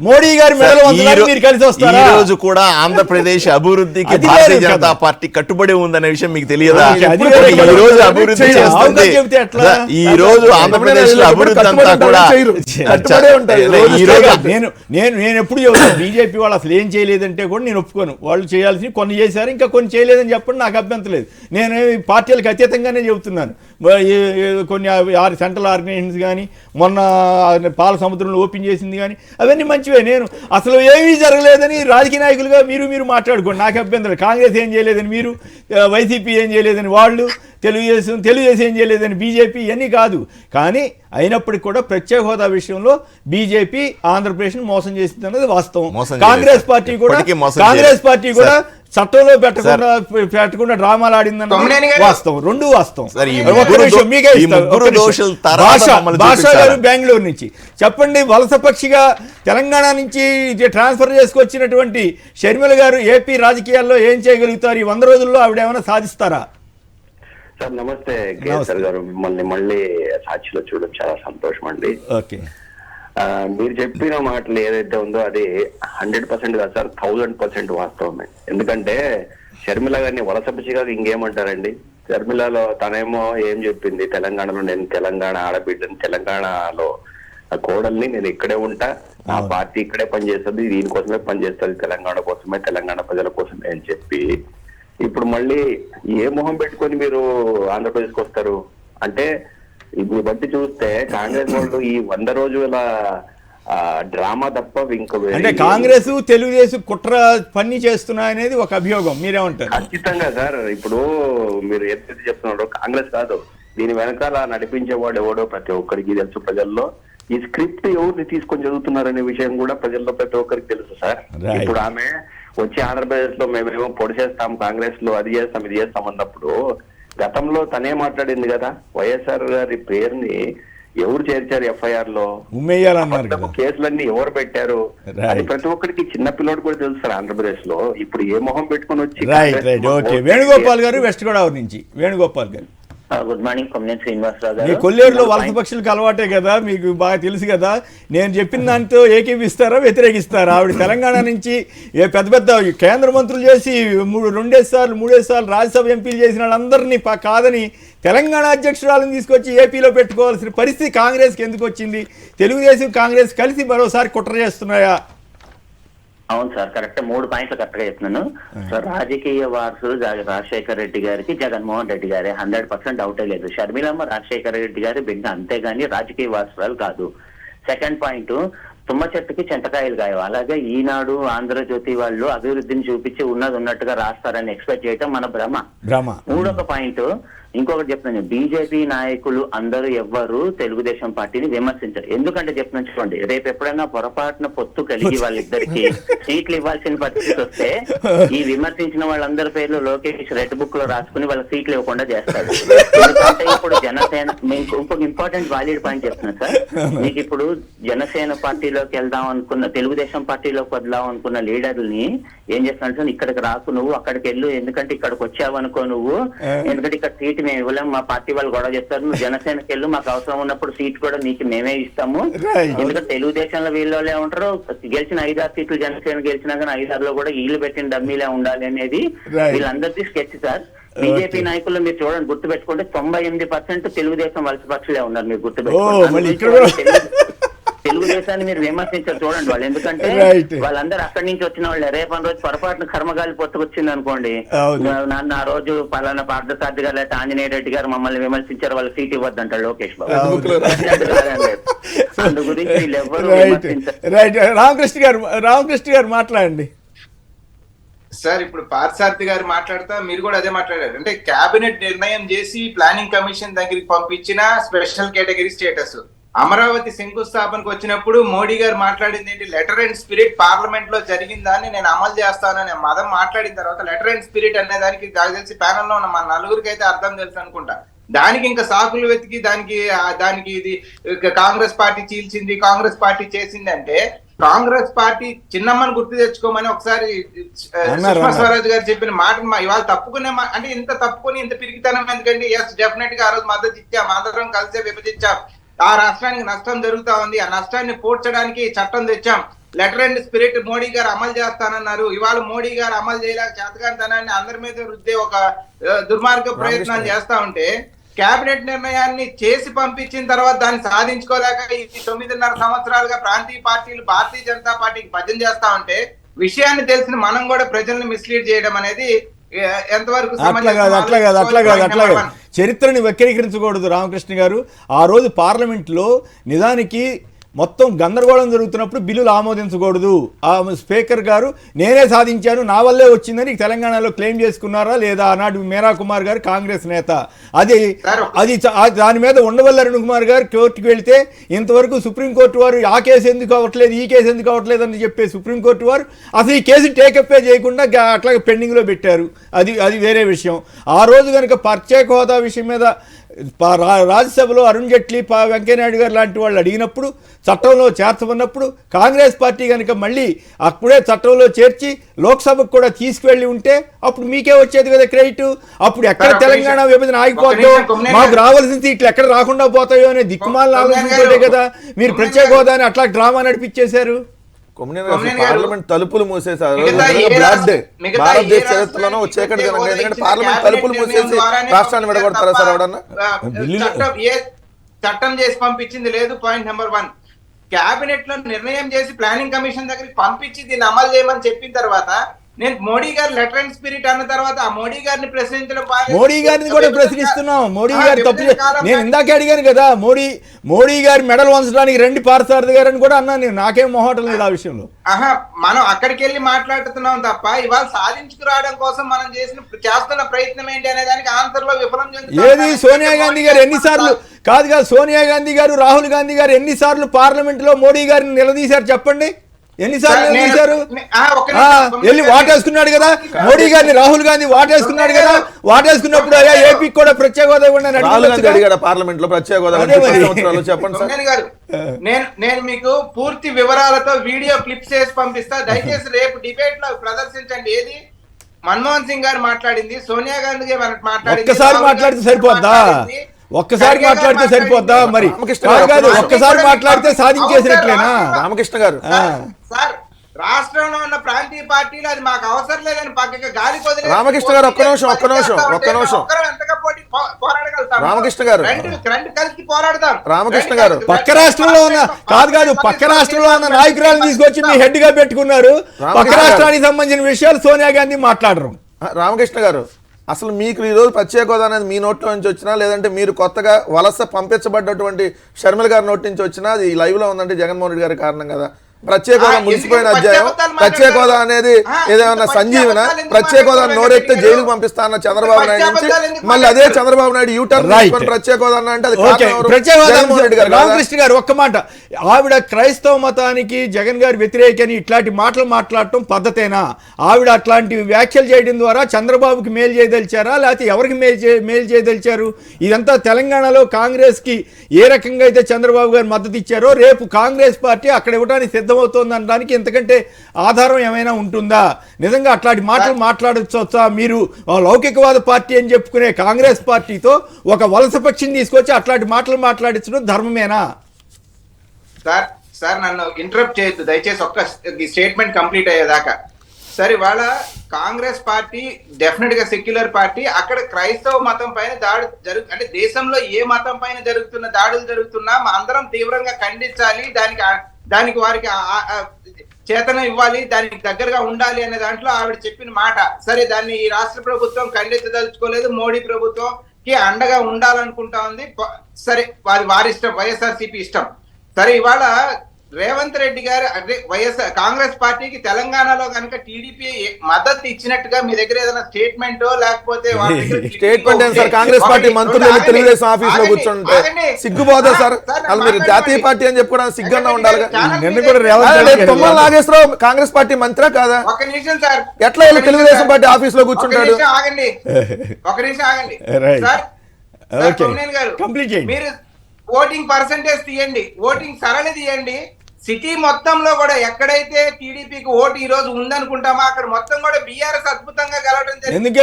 మోడీ గారి మెడలు వంచడానికి మీరు కలిసి వస్తారా? ఈ రోజు కూడా ఆంధ్రప్రదేశ్ అభివృద్ధికి భారతీయ జనతా పార్టీ కట్టుబడి ఉందనే విషయం మీకు తెలియదా? ఈ రోజు అభివృద్ధి చేస్తుంది. ఈ రోజు ఆంధ్రప్రదేశ్ లో అభివృద్ధి అంతా కూడా నేను ఎప్పుడు చెబుతాను, బీజేపీ వాళ్ళు అసలు ఏం చేయలేదంటే కూడా నేను ఒప్పుకోను. వాళ్ళు చేయాల్సి కొన్ని చేశారు, ఇంకా కొన్ని చేయలేదని చెప్పండి, నాకు అభ్యంతరం లేదు. నేను పార్టీలకు అతీతంగానే చెబుతున్నాను. కొన్ని సెంట్రల్ ఆర్గనైజేషన్స్ కానీ, మొన్న పాల సముద్రంలో ఓపెన్ చేసింది కానీ, అవన్నీ మంచివే. నేను అసలు ఏమీ జరగలేదని రాజకీయ నాయకులుగా మీరు మాట్లాడుకోండి, నాకు అభ్యంతరం. కాంగ్రెస్ ఏం చేయలేదని మీరు, వైసీపీ ఏం చేయలేదని వాళ్ళు, తెలుగుదేశం ఏం చేయలేదని బీజేపీ, ఇవన్నీ కాదు. కానీ అయినప్పటికీ కూడా ప్రత్యేక హోదా విషయంలో బీజేపీ ఆంధ్రప్రదేశ్ మోసం చేసింది అన్నది వాస్తవం. కాంగ్రెస్ పార్టీ కూడా చట్టంలో పెట్టకుండా డ్రామాలు ఆడిందన్న వాస్తవం. రెండు వాస్తవం. భాషా గారు బెంగళూరు నుంచి చెప్పండి, వలస పక్షిగా తెలంగాణ నుంచి ట్రాన్స్ఫర్ చేసుకొచ్చినటువంటి షర్మిల గారు ఏపీ రాజకీయాల్లో ఏం చేయగలుగుతారు? ఈ 100 రోజుల్లో ఆవిడ ఏమైనా సాధిస్తారా? సార్ నమస్తే కేసీఆర్ గారు, మిమ్మల్ని మళ్ళీ సాక్షిలో చూడడం చాలా సంతోషం అండి. ఓకే, మీరు చెప్పిన మాటలు ఏదైతే ఉందో అది 100% కాదు సార్, 1000% వాస్తవమే. ఎందుకంటే షర్మిల గారిని వలసపచ్చిగా ఇంకేమంటారండి? షర్మిలలో తనేమో ఏం చెప్పింది, తెలంగాణలో నేను తెలంగాణ ఆడబిడ్డని, తెలంగాణలో కోడల్ని, నేను ఇక్కడే ఉంటా, నా పార్టీ ఇక్కడే పనిచేస్తుంది, దీనికోసమే పనిచేస్తుంది, తెలంగాణ కోసమే, తెలంగాణ ప్రజల కోసమే అని చెప్పి ఇప్పుడు మళ్ళీ ఏ మొహం పెట్టుకొని మీరు ఆంధ్రప్రదేశ్కి వస్తారు? అంటే ఇప్పుడు బట్టి చూస్తే కాంగ్రెస్ వాళ్ళు ఈ 100 రోజుల డ్రామా తప్ప ఇంకో అంటే కాంగ్రెస్ తెలుగుదేశం కుట్ర పని చేస్తున్నాయనేది ఒక అభియోగం, మీరేమంటారు? ఖచ్చితంగా సార్. ఇప్పుడు మీరు ఏదైతే చెప్తున్నారో కాంగ్రెస్ కాదు, దీని వెనకాల నడిపించేవాడు ఎవడో ప్రతి ఒక్కరికి తెలుసు. ప్రజల్లో ఈ స్క్రిప్ట్ ఎవరిని తీసుకొని చదువుతున్నారనే విషయం కూడా ప్రజల్లో ప్రతి ఒక్కరికి తెలుసు సార్. ఇప్పుడు ఆమె వచ్చి ఆంధ్రప్రదేశ్ లో మేమేమో పొడి చేస్తాం, కాంగ్రెస్ లో అది చేస్తాం ఇది చేస్తాం అన్నప్పుడు గతంలో తనే మాట్లాడింది కదా, వైఎస్ఆర్ గారి పేరుని ఎవరు చేర్చారు ఎఫ్ఐఆర్ లో, ఉమ్మేయాలన్నారు కదా, కేసులన్నీ ఎవరు పెట్టారు అది ప్రతి ఒక్కరికి చిన్న పిల్లోడు కూడా తెలుసు సార్ ఆంధ్రప్రదేశ్ లో. ఇప్పుడు ఏ మొహం పెట్టుకుని వచ్చి రైట్ ఓకే. వేణుగోపాల్ గారు వెస్ట్ గోదావరి నుంచి. వేణుగోపాల్ గారు గుడ్ మార్నింగ్. కొమ్మినేని శ్రీనివాసరావు గారు. మీ కొల్లేరులో వలస పక్షులకు అలవాటే కదా, మీకు బాగా తెలుసు కదా. నేను చెప్పిన దాంతో ఏకీపిస్తారా వ్యతిరేకిస్తారా? ఆవిడ తెలంగాణ నుంచి పెద్ద పెద్ద కేంద్ర మంత్రులు చేసి మూడేసి సార్లు రాజ్యసభ ఎంపీలు చేసిన వాళ్ళందరినీ కాదని తెలంగాణ అధ్యక్షురాలను తీసుకొచ్చి ఏపీలో పెట్టుకోవాల్సిన పరిస్థితి కాంగ్రెస్కి ఎందుకు వచ్చింది? తెలుగుదేశం కాంగ్రెస్ కలిసి మరోసారి కుట్ర చేస్తున్నాయా? అవును సార్, కరెక్ట్. 3 పాయింట్లు కరెక్ట్ గా చెప్తున్నాను సార్. రాజకీయ వారసులు రాజశేఖర రెడ్డి గారికి జగన్మోహన్ రెడ్డి గారి 100% డౌటే లేదు. షర్మిలమ్మ రాజశేఖర రెడ్డి గారి బిడ్డ, అంతేగాని రాజకీయ వారసురాలు కాదు. సెకండ్ పాయింట్, తుమ్మ చెట్టుకి చింతకాయలు గాయం. అలాగే ఈనాడు ఆంధ్రజ్యోతి వాళ్ళు అభివృద్ధిని చూపించి ఉన్నది ఉన్నట్టుగా రాస్తారని ఎక్స్పెక్ట్ చేయటం మన భ్రమ. మూడొక పాయింట్ ఇంకొకటి చెప్తున్నాను, బీజేపీ నాయకులు అందరూ ఎవ్వరు తెలుగుదేశం పార్టీని విమర్శించారు. ఎందుకంటే చెప్తున్నాను చూడండి, రేపు ఎప్పుడైనా పొరపాటున పొత్తు కలిగి వాళ్ళిద్దరికి సీట్లు ఇవ్వాల్సిన పరిస్థితి వస్తే ఈ విమర్శించిన వాళ్ళందరి పేర్లు లోకేష్ రెడ్ బుక్ లో రాసుకుని వాళ్ళ సీట్లు ఇవ్వకుండా చేస్తాడు. ఎందుకంటే ఇప్పుడు జనసేన, మీకు ఇంకొక ఇంపార్టెంట్ వాలిడ్ పాయింట్ చెప్తున్నా సార్. మీకు ఇప్పుడు జనసేన పార్టీలోకి వెళ్దాం అనుకున్న, తెలుగుదేశం పార్టీలోకి వద్దాం అనుకున్న లీడర్ని ఏం చేస్తున్నాడు, ఇక్కడికి రాకు నువ్వు, అక్కడికి వెళ్ళు, ఎందుకంటే ఇక్కడికి వచ్చావు అనుకో నువ్వు, ఎందుకంటే ఇక్కడ సీట్ మేము ఇవ్వలేము, మా పార్టీ వాళ్ళు గొడవ చేస్తారు, నువ్వు జనసేనకి వెళ్ళు, మాకు అవసరం ఉన్నప్పుడు సీట్ కూడా నీకు మేమే ఇస్తాము. ఎందుకంటే తెలుగుదేశంలో వీళ్ళే ఉంటారు, గెలిచిన 5-6 సీట్లు జనసేన గెలిచినా కానీ 5-6లో కూడా వీళ్ళు పెట్టిన డమ్మీలే ఉండాలి అనేది వీళ్ళందరికీ స్కెచ్ సార్. బీజేపీ నాయకులు మీరు చూడండి, గుర్తు పెట్టుకుంటే 98% తెలుగుదేశం వలస పక్షులే ఉన్నారు. మీరు గుర్తు పెట్టుకోండి, తెలుగుదేశాన్ని మీరు విమర్శించారు చూడండి వాళ్ళు, ఎందుకంటే వాళ్ళందరూ అక్కడి నుంచి వచ్చిన వాళ్ళే. రేపటి రోజు పొరపాటున కర్మగాలి పొత్తుకొచ్చింది అనుకోండి, నన్ను ఆ రోజు పలానా పార్థసారథి గారు లేకపోతే ఆంజనేయ రెడ్డి గారు మమ్మల్ని విమర్శించారు, వాళ్ళ సీట్ ఇవ్వద్దంటారు లోకేష్ బాబు. అందు గురించి వీళ్ళు ఎవరు రామకృష్ణ గారు మాట్లాడండి సార్. ఇప్పుడు పార్థసారథి గారు మాట్లాడతా మీరు కూడా అదే మాట్లాడారు. అంటే కేబినెట్ నిర్ణయం చేసి ప్లానింగ్ కమిషన్ దగ్గరికి పంపించిన స్పెషల్ కేటగిరీ స్టేటస్, అమరావతి శంకుస్థాపనకు వచ్చినప్పుడు మోడీ గారు మాట్లాడింది ఏంటి, లెటర్ అండ్ స్పిరిట్ పార్లమెంట్ లో జరిగిందని నేను అమలు చేస్తానని మదం మాట్లాడిన తర్వాత లెటర్ అండ్ స్పిరిట్ అనే దానికి నాకు తెలిసి ప్యానల్ లో ఉన్న మన నలుగురికి అయితే అర్థం తెలుసు అనుకుంటా. దానికి ఇంకా సాకులు వెతికి దానికి ఇది కాంగ్రెస్ పార్టీ చీల్చింది, కాంగ్రెస్ పార్టీ చేసింది అంటే, కాంగ్రెస్ పార్టీ చిన్నమ్మని గుర్తు తెచ్చుకోమని ఒకసారి సుష్మా స్వరాజ్ గారు చెప్పిన మాట ఇవాళ తప్పుకునే అంటే ఇంత తప్పుకొని ఇంత పిరికితనం ఎందుకండి? ఎస్, డెఫినెట్ గా ఆ రోజు మద్దతు ఇచ్చాం, అందరం కలిసే విభజించాం, ఆ రాష్ట్రానికి నష్టం జరుగుతా ఉంది, ఆ నష్టాన్ని పూడ్చడానికి చట్టం తెచ్చాం, లెటర్ అండ్ స్పిరిట్ మోడీ గారు అమలు చేస్తానన్నారు. ఇవాళ మోడీ గారు అమలు చేయలేక చేతకాంతనాన్ని అందరి మీద రుద్దే ఒక దుర్మార్గ ప్రయత్నాలు చేస్తా ఉంటే, కేబినెట్ నిర్ణయాన్ని చేసి పంపించిన తర్వాత దాన్ని సాధించుకోలేక ఈ 9.5 సంవత్సరాలుగా ప్రాంతీయ పార్టీలు భారతీయ జనతా పార్టీకి భజన చేస్తా ఉంటే, విషయాన్ని తెలిసిన మనం కూడా ప్రజల్ని మిస్లీడ్ చేయడం అనేది ఎంతవరకు అట్లా కాదు. చరిత్రని వక్రీకరించకూడదు రామకృష్ణ గారు. ఆ రోజు పార్లమెంట్లో నిజానికి మొత్తం గందరగోళం జరుగుతున్నప్పుడు బిల్లులు ఆమోదించకూడదు. ఆ స్పీకర్ గారు నేనే సాధించాను, నా వల్లే వచ్చిందని తెలంగాణలో క్లెయిమ్ చేసుకున్నారా లేదా ఆనాడు మీరా కుమార్ గారు, కాంగ్రెస్ నేత. అది దాని మీద ఉండవల్లి అరుణ్ కుమార్ గారు కోర్టుకు వెళితే ఇంతవరకు సుప్రీంకోర్టు వారు ఆ కేసు ఎందుకు అవ్వట్లేదు, ఈ కేసు ఎందుకు అవ్వట్లేదు అని చెప్పే సుప్రీంకోర్టు వారు అసలు ఈ కేసు టేకప్పే చేయకుండా అట్లాగే పెండింగ్లో పెట్టారు. అది వేరే విషయం. ఆ రోజు కనుక ప్రత్యేక హోదా విషయం మీద రాజ్యసభలో అరుణ్ జైట్లీ, వెంకయ్యనాయుడు గారు లాంటి వాళ్ళు అడిగినప్పుడు చట్టంలో చేర్చమన్నప్పుడు కాంగ్రెస్ పార్టీ కనుక మళ్ళీ అప్పుడే చట్టంలో చేర్చి లోక్సభకు కూడా తీసుకువెళ్ళి ఉంటే అప్పుడు మీకే వచ్చేది కదా క్రెడిట్. అప్పుడు ఎక్కడ తెలంగాణ విభజన ఆగిపోతుందో, మాకు రావాల్సిన సీట్లు ఎక్కడ రాకుండా పోతాయో అనే దిక్కుమాలను ఆలోచించే కదా మీరు ప్రత్యేక హోదాని అట్లా డ్రామా నడిపించేశారు. పార్లమెంట్ తలుపులు మూసేసారు. భారతదేశ చరిత్రలో వచ్చేకటి పార్లమెంట్ తలుపులు మూసేసి రాష్ట్రాన్ని విడగొడతారా సార్ ఎవడన్నా? చట్టం చేసి పంపించింది లేదు. పాయింట్ నెంబర్ 1, కేబినెట్ లో నిర్ణయం చేసి ప్లానింగ్ కమిషన్ దగ్గరికి పంపించి దీన్ని అమలు చేయమని చెప్పిన తర్వాత నేను మోడీ గారు లెటర్ అండ్ స్పిరిట్ అన్న తర్వాత ఆ మోడీ గారిని ప్రశ్నించడం బాగా- మోడీ గారిని కూడా ప్రశ్నిస్తున్నాం. మోడీ గారు తప్పు నేను ఇందాక అడిగాను కదా, మోడీ గారి మెడల్ వంచడానికి రండి పార్థసారథి గారు అని కూడా అన్నాను నేను. నాకేం మొహటం లేదు ఆ విషయంలో. మనం అక్కడికి వెళ్ళి మాట్లాడుతున్నాం తప్ప ఇవాళ సాధించుకురావడం కోసం మనం చేస్తున్న ప్రయత్నం ఏంటి అనే దానికి ఆన్సర్ లో విఫలం చెందుతాం. ఏది సోనియా గాంధీ గారు ఎన్నిసార్లు కాదు సోనియా గాంధీ గారు, రాహుల్ గాంధీ గారు ఎన్నిసార్లు పార్లమెంట్ లో మోడీ గారిని నిలదీశారు చెప్పండి? ఎన్నిసార్లు నిలదీశారు? వెళ్ళి వాటేసుకున్నాడు కదా మోడీ గారిని, రాహుల్ గాంధీ వాటేసుకున్నాడు కదా. వాటేసుకున్నప్పుడు అయ్యా ఏపీకి కూడా ప్రత్యేక హోదా అడిగాడు పార్లమెంట్ లో ప్రత్యేక హోదా చెప్పండి సోనియా గారు. నేను మీకు పూర్తి వివరాలతో వీడియో క్లిప్స్ చేసి పంపిస్తా. దయచేసి రేపు డిబేట్ లో ప్రదర్శించండి. ఏది మన్మోహన్ సింగ్ గారు మాట్లాడింది, సోనియా గాంధీ గారు మాట్లాడింది, ఒక్కసారి మాట్లాడితే సరిపోద్దా? ఒక్కసారి మాట్లాడితే సరిపోద్దా? మరి కాదు, ఒక్కసారి మాట్లాడితే సాధించేసినట్లేనా? రామకృష్ణ గారు సార్ రాష్ట్రంలో ఉన్న ప్రాంతీయ పార్టీలు అది మాకు అవసరం లేదని పక్కకి గాలి కొదిలి రామకృష్ణ గారు ఒక్క నిమిషం ఎంతగా పోరాడగలుగుతాం? రామకృష్ణ గారు రెండు కలిసి పోరాడతాం. రామకృష్ణ గారు పక్క రాష్ట్రంలో ఉన్న పక్క రాష్ట్రంలో ఉన్న నాయకురాలను తీసుకొచ్చి మీ హెడ్ గా పెట్టుకున్నారు. పక్క రాష్ట్రానికి సంబంధించిన విషయాలు సోనియా గాంధీ మాట్లాడరు. రామకృష్ణ గారు అసలు మీకు ఈ రోజు ప్రత్యేక హోదా అనేది మీ నోట్లో నుంచి వచ్చినా, లేదంటే మీరు కొత్తగా వలస పంపించబడ్డటువంటి షర్మిల గారి నోటి నుంచి వచ్చినా, అది లైవ్ లో ఉందంటే జగన్మోహన్ రెడ్డి గారి కారణం కదా. ప్రత్యేక హోదా ముగిసిపోయిన అధ్యాయం. ప్రత్యేక హోదా అనేది ఏదైనా సంజీవన, ప్రత్యేక హోదా నోరెత్తే జైలుకు పంపిస్తా అన్న చంద్రబాబు నాయుడు నుంచి మళ్ళీ అదే చంద్రబాబు నాయుడు యూటర్న్ తీసుకొని ప్రత్యేక హోదా అంటే రామకృష్ణ గారు ఒక్క మాట, ఆవిడ క్రైస్తవ మతానికి జగన్ గారు వ్యతిరేకని ఇట్లాంటి మాటలు మాట్లాడటం పద్ధతేనా? ఆవిడ అట్లాంటి వ్యాఖ్యలు చేయడం ద్వారా చంద్రబాబుకి మేలు చేయదలిచారా, లేకపోతే ఎవరికి మేలు చేయదలిచారు? ఇదంతా తెలంగాణలో కాంగ్రెస్ కి ఏ రకంగా అయితే చంద్రబాబు గారు మద్దతు ఇచ్చారో, రేపు కాంగ్రెస్ పార్టీ అక్కడ ఇవ్వడానికి సిద్ధమవుతోంది అనడానికి ఇంతకంటే ఆధారం ఏమైనా ఉంటుందా? నిజంగా అట్లాంటి మాటలు మాట్లాడచ్చా? మీరు లౌకికవాద పార్టీ అని చెప్పుకునే కాంగ్రెస్ పార్టీతో ఒక వలస పక్షిని తీసుకొచ్చి అట్లాంటి మాటలు మాట్లాడించడం ధర్మమేనా? సార్ నన్ను ఇంటరప్ట్ చేయొద్దు దయచేసి, ఒక్క స్టేట్మెంట్ కంప్లీట్ అయ్యేదాకా. సరే, ఇవాళ కాంగ్రెస్ పార్టీ డెఫినెట్ గా సెక్యులర్ పార్టీ. అక్కడ క్రైస్తవ మతం పైన దాడి అంటే దేశంలో ఏ మతం పైన జరుగుతున్న దాడులు జరుగుతున్నా అందరం తీవ్రంగా ఖండించాలి, దానికి వారికి చేతన ఇవ్వాలి, దానికి దగ్గరగా ఉండాలి అనే దాంట్లో ఆవిడ చెప్పిన మాట. సరే, దాన్ని ఈ రాష్ట్ర ప్రభుత్వం ఖండించదలుచుకోలేదు, మోడీ ప్రభుత్వంకి అండగా ఉండాలనుకుంటా ఉంది. సరే, వారి ఇష్టం, వైఎస్ఆర్సీపీ ఇష్టం. సరే, ఇవాళ రేవంత్ రెడ్డి గారు అంటే కాంగ్రెస్ పార్టీకి తెలంగాణలో కనుక టీడీపీ మద్దతు ఇచ్చినట్టుగా మీ దగ్గర ఏదైనా స్టేట్మెంట్ లేకపోతే స్టేట్మెంట్ సార్? కాంగ్రెస్ పార్టీ మంత్రులు తెలుగుదేశం ఆఫీస్ లో కూర్చుంటే సిగ్గుపోదా సార్? మీరు జాతీయ పార్టీ అని చెప్పుకోవడానికి సిగ్గుగా ఉండాలి. తుమ్మల నాగేశ్వరరావు కాంగ్రెస్ పార్టీ మంత్రా కాదా? ఒక నిమిషం సార్, ఎట్లా వెళ్ళి తెలుగుదేశం పార్టీ ఆఫీస్ లో కూర్చుంటాడు? ఆగండి, ఒక నిమిషం ఆగండి సార్. మీరు ఓటింగ్ పర్సంటేజ్ తీయండి, ఓటింగ్ సరళి తీయండి. సిటీ మొత్తంలో కూడా ఎక్కడైతే టీడీపీకి ఓటు ఈ రోజు ఉందనుకుంటామో అక్కడ మొత్తం కూడా బీఆర్ఎస్ అద్భుతంగా గెలవడం జరిగింది. ఎందుకు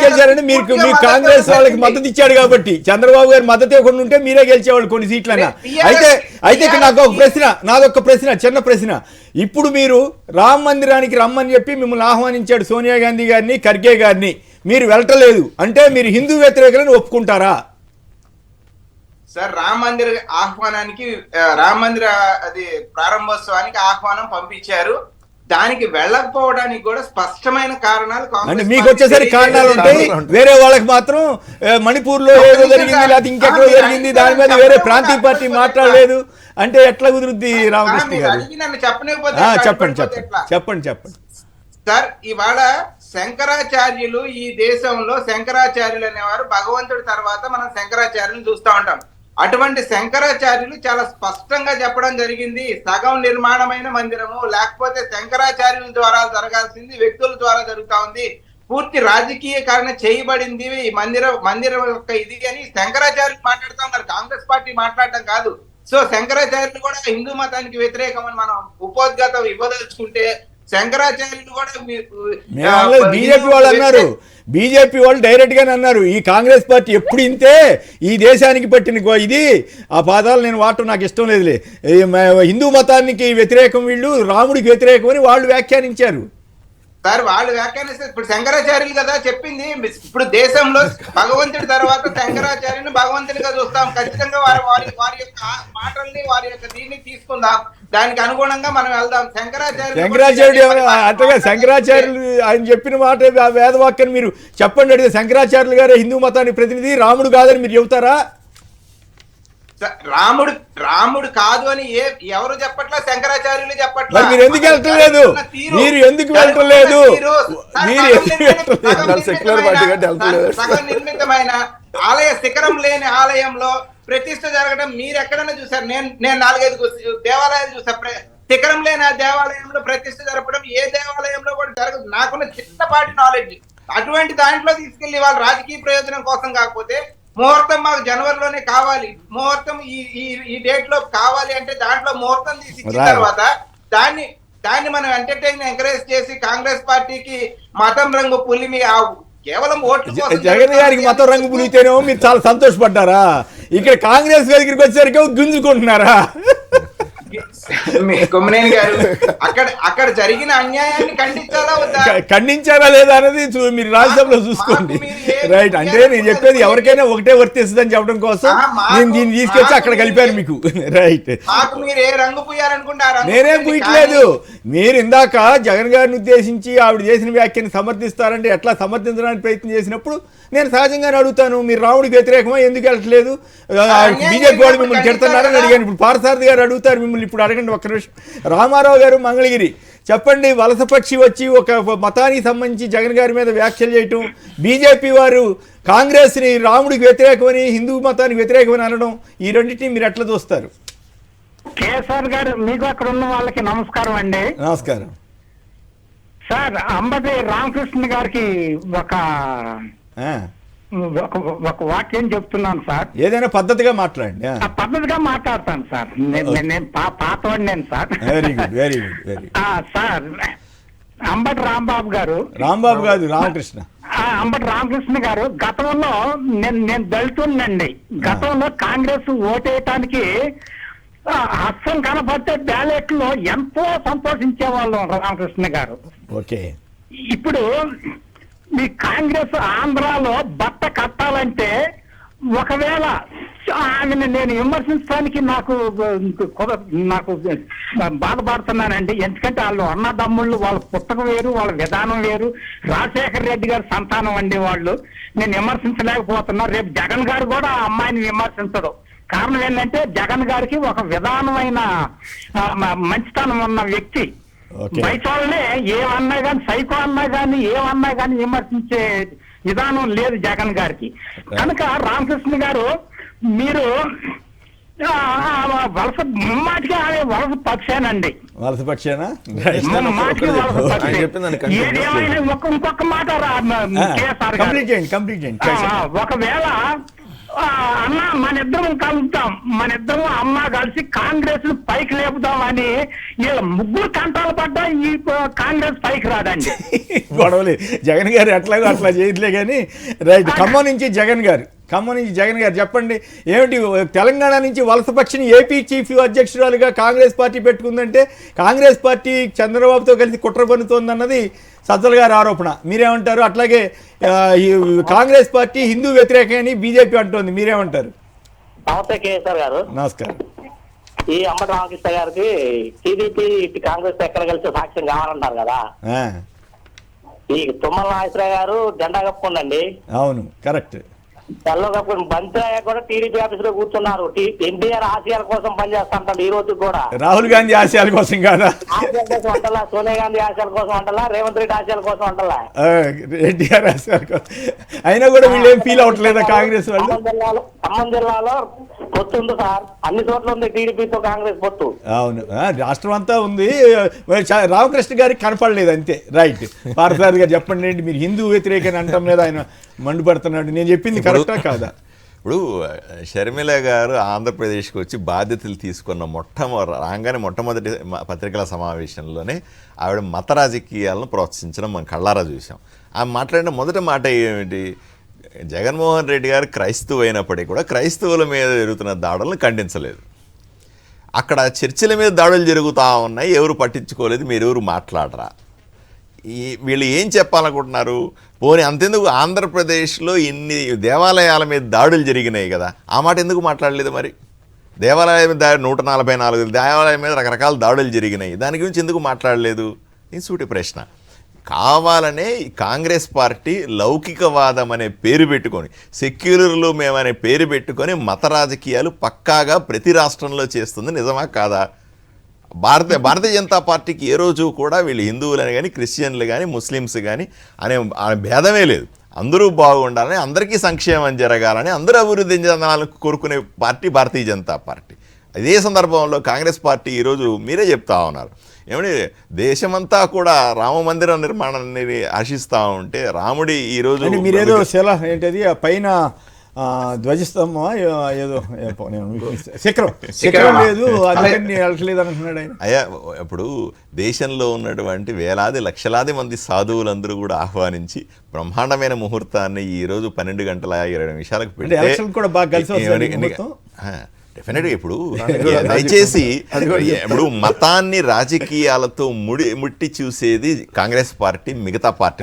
గెలిచారంటే మీరు కాంగ్రెస్ వాళ్ళకి మద్దతు ఇచ్చాడు కాబట్టి. చంద్రబాబు గారు మద్దతు ఇవ్వకుండా ఉంటే మీరే గెలిచేవాళ్ళు కొన్ని సీట్లైనా. అయితే ఇక్కడ నాదొక ప్రశ్న, చిన్న ప్రశ్న. ఇప్పుడు మీరు రామ మందిరానికి రమ్మని చెప్పి మిమ్మల్ని ఆహ్వానించాడు సోనియా గాంధీ గారిని, ఖర్గే గారిని, మీరు వెళ్ళటలేదు అంటే మీరు హిందూ వ్యతిరేకులను ఒప్పుకుంటారా? సార్, రామ మందిర ఆహ్వానానికి, రామ మందిర అది ప్రారంభోత్సవానికి ఆహ్వానం పంపించారు. దానికి వెళ్ళకపోవడానికి కూడా స్పష్టమైన కారణాలు అంటే మీకు వచ్చేసరికి కారణాలు ఉంటాయి. వేరే వాళ్ళకి మాత్రం మణిపూర్ లో ఏదో జరిగింది, లేకపోతే ఇంకెక్కడో జరిగింది, దాని మీద వేరే ప్రాంతీయ పార్టీ మాట్లాడలేదు అంటే ఎట్లా కుదురుద్ది? రామకృష్ణ గారు చెప్పండి. సార్, ఇవాళ శంకరాచార్యులు, ఈ దేశంలో శంకరాచార్యులు అనేవారు భగవంతుడి తర్వాత మనం శంకరాచార్యులను చూస్తూ ఉంటాం. అటువంటి శంకరాచార్యులు చాలా స్పష్టంగా చెప్పడం జరిగింది, సగం నిర్మాణమైన మందిరము, లేకపోతే శంకరాచార్యుల ద్వారా జరగాల్సింది వ్యక్తుల ద్వారా జరుగుతా ఉంది, పూర్తి రాజకీయకరణ చేయబడింది ఈ మందిరం యొక్క ఇది అని శంకరాచార్యులు మాట్లాడుతూ ఉన్నారు. కాంగ్రెస్ పార్టీ మాట్లాడటం కాదు. సో శంకరాచార్యులు కూడా హిందూ మతానికి వ్యతిరేకమని మనం ఉపోద్ఘాతం ఇవ్వదలుచుకుంటే శంకరాచార్యులు కూడా బీజేపీ వాళ్ళు అన్నారు, బీజేపీ వాళ్ళు డైరెక్ట్ గానే అన్నారు, ఈ కాంగ్రెస్ పార్టీ ఎప్పుడు ఇంతే, ఈ దేశానికి పట్టిన ఇది. ఆ పాదాలు నేను వాడటం నాకు ఇష్టం లేదులే. హిందూ మతానికి వ్యతిరేకం, వీళ్ళు రాముడికి వ్యతిరేకం అని వాళ్ళు వ్యాఖ్యానించారు. సార్, వాళ్ళు వ్యాఖ్యానిస్తే ఇప్పుడు శంకరాచార్యులు కదా చెప్పింది. ఇప్పుడు దేశంలో భగవంతుడి తర్వాత శంకరాచార్యుని భగవంతుడిగా చూస్తాం. ఖచ్చితంగా వారి యొక్క మాటల్ని, వారి యొక్క దీన్ని తీసుకుందాం. దానికి అనుగుణంగా మనం వెళ్దాం. శంకరాచార్యుడు అంతగా శంకరాచార్యులు ఆయన చెప్పిన మాట వేదవాక్యాన్ని మీరు చెప్పండి అడిగితే శంకరాచార్యులు గారు హిందూ మతానికి ప్రతినిధి, రాముడు కాదని మీరు చెబుతారా? రాముడు కాదు అని ఎవరు చెప్పట్లా, శంకరాచార్యులు చెప్పట్లా. మీరు ఎందుకు వెళ్ళట్లేదు? మీరు ఎందుకు వెళ్ళట్లేదు? సగం నిర్మితమైన ఆలయ శిఖరం లేని ఆలయంలో ప్రతిష్ఠ జరగడం మీరు ఎక్కడైనా చూసారు? నేను 4-5 దేవాలయాలు చూసా. శిఖరం లేని ఆ దేవాలయంలో ప్రతిష్ఠ జరపడం ఏ దేవాలయంలో కూడా జరగదు. నాకున్న చిన్నపాటి నాలెడ్జ్. అటువంటి దాంట్లో తీసుకెళ్లి వాళ్ళ రాజకీయ ప్రయోజనం కోసం కాకపోతే, ముహూర్తం మాకు జనవరిలోనే కావాలి, ముహూర్తం ఈ డేట్ లో కావాలి అంటే దాంట్లో ముహూర్తం తీసి ఇచ్చిన తర్వాత దాన్ని మనం ఎంకరేజ్ చేసి కాంగ్రెస్ పార్టీకి మతం రంగు పులిమి కేవలం ఓట్లు జగన్ గారికి మతం రంగు పులితేనేమో మీరు చాలా సంతోషపడ్డారా? ఇక్కడ కాంగ్రెస్ దగ్గరికి వచ్చేసరికి గుంజుకుంటున్నారా? కొమ్మనేని గారు అక్కడ జరిగిన అన్యాయాన్ని ఖండించారా లేదా అనేది మీరు రాజ్యసభలో చూసుకోండి. రైట్, అంటే నేను చెప్పేది ఎవరికైనా ఒకటే వర్తిస్తుంది అని చెప్పడం కోసం నేను దీన్ని తీసుకొచ్చి అక్కడ కలిపాను మీకు. రైట్, మీరు ఏ రంగు పూయాలనుకుంటారా? నేనేం పూయట్లేదు. మీరు ఇందాక జగన్ గారిని ఉద్దేశించి ఆవిడ చేసిన వ్యాఖ్యని సమర్థిస్తారంటే ఎట్లా సమర్థించడానికి ప్రయత్నం చేసినప్పుడు నేను సహజంగానే అడుగుతాను, మీరు రాముడికి వ్యతిరేకమా, ఎందుకు వెళ్ళట్లేదు? బీజేపీ వాళ్ళు మిమ్మల్ని తిడుతున్నారని అడిగాను. ఇప్పుడు పార్థసారథి గారు అడుగుతారు మిమ్మల్ని, ఇప్పుడు అడగండి ఒక్క నిమిషం. రామారావు గారు మంగళగిరి, చెప్పండి, వలసపక్షి వచ్చి ఒక మతానికి సంబంధించి జగన్ గారి మీద వ్యాఖ్యలు చేయటం, బీజేపీ వారు కాంగ్రెస్ని రాముడికి వ్యతిరేకమని హిందూ మతానికి వ్యతిరేకమని అనడం, ఈ రెండింటిని మీరు ఎట్లా చూస్తారు? కేసీఆర్ గారు, మీకు అక్కడ ఉన్న వాళ్ళకి నమస్కారం అండి. నమస్కారం సార్. అంబటి రామకృష్ణ గారికి ఒక వాక్యం చెప్తున్నాను సార్. ఏదైనా పద్ధతిగా మాట్లాడండి. పద్ధతిగా మాట్లాడతాను సార్. నేను పాతవాడిని నేను sir. Very good, very good, very good. Sir, Ambati Rambabu గారు, రాంబాబు కాదు రామకృష్ణ, అంబటి రామకృష్ణ గారు, గతంలో నేను దళితుడినండి. గతంలో కాంగ్రెస్ ఓటేయటానికి హస్తం కనపడితే బ్యాలెట్ లో ఎంతో సంతోషించే వాళ్ళం రామకృష్ణ గారు. ఓకే, ఇప్పుడు మీ కాంగ్రెస్ ఆంధ్రాలో బట్ట కట్టాలంటే ఒకవేళ ఆమెను నేను విమర్శించడానికి నాకు బాధపడుతున్నానండి. ఎందుకంటే వాళ్ళు అన్నదమ్ముళ్ళు, వాళ్ళ పుస్తకం వేరు, వాళ్ళ విధానం వేరు. రాజశేఖర రెడ్డి గారి సంతానం అండి వాళ్ళు. నేను విమర్శించలేకపోతున్నా. రేపు జగన్ గారు కూడా ఆ అమ్మాయిని విమర్శించడు. కారణం ఏంటంటే జగన్ గారికి ఒక విధానమైన మంచితనం ఉన్న వ్యక్తి. బయట వాళ్ళనే ఏమన్నా కానీ, సైకో అన్నా కానీ, ఏమన్నా కానీ విమర్శించే విధానం లేదు జగన్ గారికి. కనుక రామకృష్ణ గారు, మీరు వలస ముమ్మాటికి ఆమె వలస పక్షేనండి. వలస పక్షేనా? ముమ్మాటికి వలస పక్షే. ఏదేమైనా ఇంకొక మాట కేసీఆర్ గారు, ఒకవేళ అన్న మనిద్దరం కలుద్దాం, మనిద్దరం అమ్మ కలిసి కాంగ్రెస్ పైకి లేపుదామని వీళ్ళ ముగ్గురు కంటాలు పడ్డా ఈ కాంగ్రెస్ పైకి రాదండి. గొడవలే. జగన్ గారు ఎట్లాగో అట్లా చేయట్లే కానీ. రైట్, ఖమ్మం నుంచి జగన్ గారు చెప్పండి, ఏమిటి తెలంగాణ నుంచి వలసపక్షిని ఏపీ చీఫ్ అధ్యక్షురాలుగా కాంగ్రెస్ పార్టీ పెట్టుకుందంటే కాంగ్రెస్ పార్టీ చంద్రబాబుతో కలిసి కుట్ర పన్నుతోందన్నది సజ్జల గారి ఆరోపణ. మీరేమంటారు? అట్లాగే కాంగ్రెస్ పార్టీ హిందూ వ్యతిరేకమని బీజేపీ అంటోంది, మీరేమంటారు? నమస్తే కేసీఆర్ గారు. నమస్కారం. ఈ అంబటి రామకృష్ణ గారికి టీడీపీ కాంగ్రెస్ ఎక్కడ కలిసి సాక్ష్యం కావాలంటారు కదా. ఈ తుమ్మల నాగేశ్వరరావు గారు జెండా కప్పుకోండి. అవును, కరెక్ట్. తెల్ల కప్పుకుని బంతిరాయ కూడా టీడీపీ ఆఫీస్ లో కూర్చున్నారు. ఎన్టీఆర్ ఆశయాల కోసం పనిచేస్తుంటారు. ఈ రోజు కూడా రాహుల్ గాంధీ ఆశయాల కోసం కాదా? ఆశయాల కోసం అంటలా, సోనియా గాంధీ ఆశయాల కోసం అంటలా, రేవంత్ రెడ్డి ఆశయాల కోసం అంటలా, ఎన్టీఆర్ ఆశయాల కోసం. అయినా కూడా వీళ్ళు ఏం ఫీల్ అవట్లేదా కాంగ్రెస్ వాళ్ళు? ఖమ్మం జిల్లాలో పొత్తు ఉంది సార్, అన్ని చోట్ల ఉంది టీడీపీతో కాంగ్రెస్ పొత్తు. అవును, రాష్ట్రం అంతా ఉంది. రామకృష్ణ గారికి కనపడలేదు అంతే. రైట్, పార్థసారథి గారు చెప్పండి, మీరు హిందూ వ్యతిరేకని అంటాం లేదా ఆయన మండిపడుతున్నాడు? నేను చెప్పింది కరెక్టా కాదా? ఇప్పుడు షర్మిల గారు ఆంధ్రప్రదేశ్కి వచ్చి బాధ్యతలు తీసుకున్న మొట్టమొదటి పత్రికల సమావేశంలోనే ఆవిడ మత రాజకీయాలను ప్రోత్సహించడం మనం కళ్ళారా చూసాం. ఆమె మాట్లాడిన మొదటి మాట ఏమిటి? జగన్మోహన్ రెడ్డి గారు క్రైస్తవు అయినప్పటికీ కూడా క్రైస్తవుల మీద జరుగుతున్న దాడులను ఖండించలేదు. అక్కడ చర్చిల మీద దాడులు జరుగుతూ ఉన్నాయి, ఎవరు పట్టించుకోలేదు, మీరెవరు మాట్లాడరా? వీళ్ళు ఏం చెప్పాలనుకుంటున్నారు? పోనీ అంతెందుకు, ఆంధ్రప్రదేశ్లో ఇన్ని దేవాలయాల మీద దాడులు జరిగినాయి కదా, ఆ మాట ఎందుకు మాట్లాడలేదు? మరి దేవాలయం మీద 144 దేవాలయం మీద రకరకాల దాడులు జరిగినాయి. దాని గురించి ఎందుకు మాట్లాడలేదు? ఇది సూటి ప్రశ్న. కావాలనే కాంగ్రెస్ పార్టీ లౌకికవాదం అనే పేరు పెట్టుకొని, సెక్యులర్లు మేమనే పేరు పెట్టుకొని మత రాజకీయాలు పక్కాగా ప్రతి రాష్ట్రంలో చేస్తుంది. నిజమా కాదా? భారతీయ జనతా పార్టీకి ఏ రోజు కూడా వీళ్ళు హిందువులని కానీ, క్రిస్టియన్లు కానీ, ముస్లిమ్స్ కానీ అనే భేదమే లేదు. అందరూ బాగుండాలని, అందరికీ సంక్షేమం జరగాలని, అందరూ అభివృద్ధి చెందాలని కోరుకునే పార్టీ భారతీయ జనతా పార్టీ. ఇదే సందర్భంలో కాంగ్రెస్ పార్టీ ఈరోజు మీరే చెప్తా ఉన్నారు, ఏమంటే దేశమంతా కూడా రామ మందిర నిర్మాణాన్ని ఆశిస్తూ ఉంటే రాముడి ఈరోజు మీరేదో శిల ఏంటది పైన ధ్వజస్తంభం ఏదో శిఖరం లేదు అందుకని వెళ్ళట్లేదు అంటున్నాడు ఆయన. అయ్యా, ఇప్పుడు దేశంలో ఉన్నటువంటి వేలాది లక్షలాది మంది సాధువులందరూ కూడా ఆహ్వానించి బ్రహ్మాండమైన ముహూర్తాన్ని ఈరోజు 12:20 పెడితే కూడా బాగా కలిసి డెఫినెట్గా ఇప్పుడు దయచేసి ఇప్పుడు మతాన్ని రాజకీయాలతో ముట్టి చూసేది కాంగ్రెస్ పార్టీ, మిగతా పార్టీ.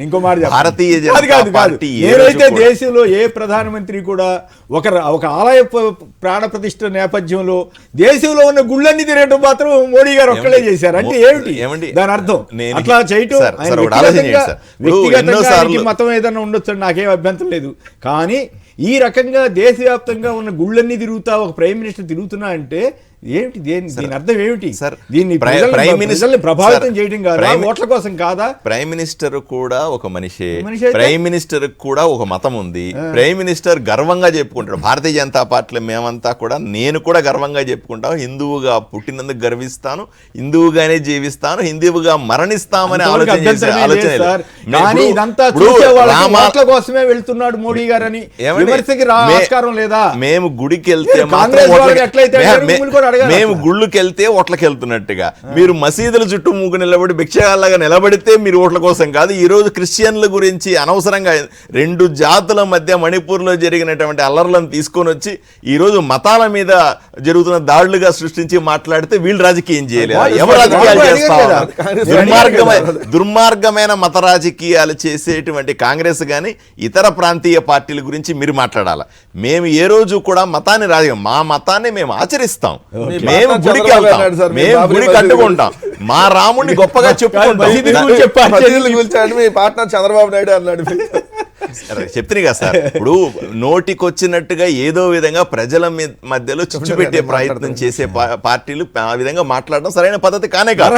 ఇంకో మాట, భారతీయ జనతా పార్టీ దేశంలో ఏ ప్రధానమంత్రి కూడా ఒక ఆలయ ప్రాణ ప్రతిష్ఠ నేపథ్యంలో దేశంలో ఉన్న గుళ్ళన్ని తిరగడం మాత్రం మోడీ గారు ఒక్కడే చేశారు. అంటే ఏమిటి దాని అర్థం? అట్లా చేయటం వ్యక్తిగతంగా మతం ఏదైనా ఉండొచ్చు, నాకేం అభ్యంతరం లేదు. కానీ ఈ రకంగా దేశవ్యాప్తంగా ఉన్న గుళ్ళన్నీ తిరుగుతా ఒక ప్రైమ్ మినిస్టర్ తిరుగుతున్నా అంటే ఏమిటి? దీని అర్థం ఏమిటి? దీన్ని ప్రజల్ని ప్రభావితం చేయడం కాదా, ఓట్ల కోసం కాదా? ప్రైమ్ మినిస్టర్ కూడా ఒక మనిషే. ప్రైమ్ మినిస్టర్ కూడా ఒక మతం ఉంది. ప్రైమ్ మినిస్టర్ గర్వంగా చెప్పుకుంటాడు, భారతీయ జనతా పార్టీలో మేమంతా కూడా, నేను కూడా గర్వంగా చెప్పుకుంటాను, హిందువుగా పుట్టినందుకు గర్విస్తాను, హిందువుగానే జీవిస్తాను, హిందువుగా మరణిస్తామని ఆలోచన. కోసమే వెళ్తున్నాడు మోడీ గారని విమర్శకి ఆస్కారం లేదా? మేము గుడికి వెళ్తే మేము గుళ్ళకి వెళ్తే ఓట్లకి వెళ్తున్నట్టుగా, మీరు మసీదుల చుట్టూ మూగు నిలబడి భిక్షగాళ్ళగా నిలబడితే మీరు ఓట్ల కోసం కాదు. ఈ రోజు క్రిస్టియన్ల గురించి అనవసరంగా 2 జాతుల మధ్య మణిపూర్లో జరిగినటువంటి అల్లర్లను తీసుకొని వచ్చి ఈ రోజు మతాల మీద జరుగుతున్న దాడులుగా సృష్టించి మాట్లాడితే వీళ్ళు రాజకీయం చేయలేదు. ఎవరు రాజకీయాలు చేస్తారు? దుర్మార్గమైన మత రాజకీయాలు చేసేటువంటి కాంగ్రెస్ కానీ ఇతర ప్రాంతీయ పార్టీల గురించి మీరు మాట్లాడాలి. మేము ఏ రోజు కూడా మతాన్ని మా మతాన్ని మేము ఆచరిస్తాం, మేము గుడికి వెళ్తాం, మేము గుడి కట్టుకుంటాం, మా రాముడిని గొప్పగా చెప్పుకుంటాం. మీ పార్ట్నర్ చంద్రబాబు నాయుడు అన్నాడు. చెప్తున్నా కదా సార్, ఇప్పుడు నోటికొచ్చినట్టుగా ఏదో విధంగా ప్రజల మధ్యలో చిచ్చు పెట్టే ప్రయత్నం చేసే పార్టీలు ఆ విధంగా మాట్లాడడం సరైన పద్ధతి కానే కాదు.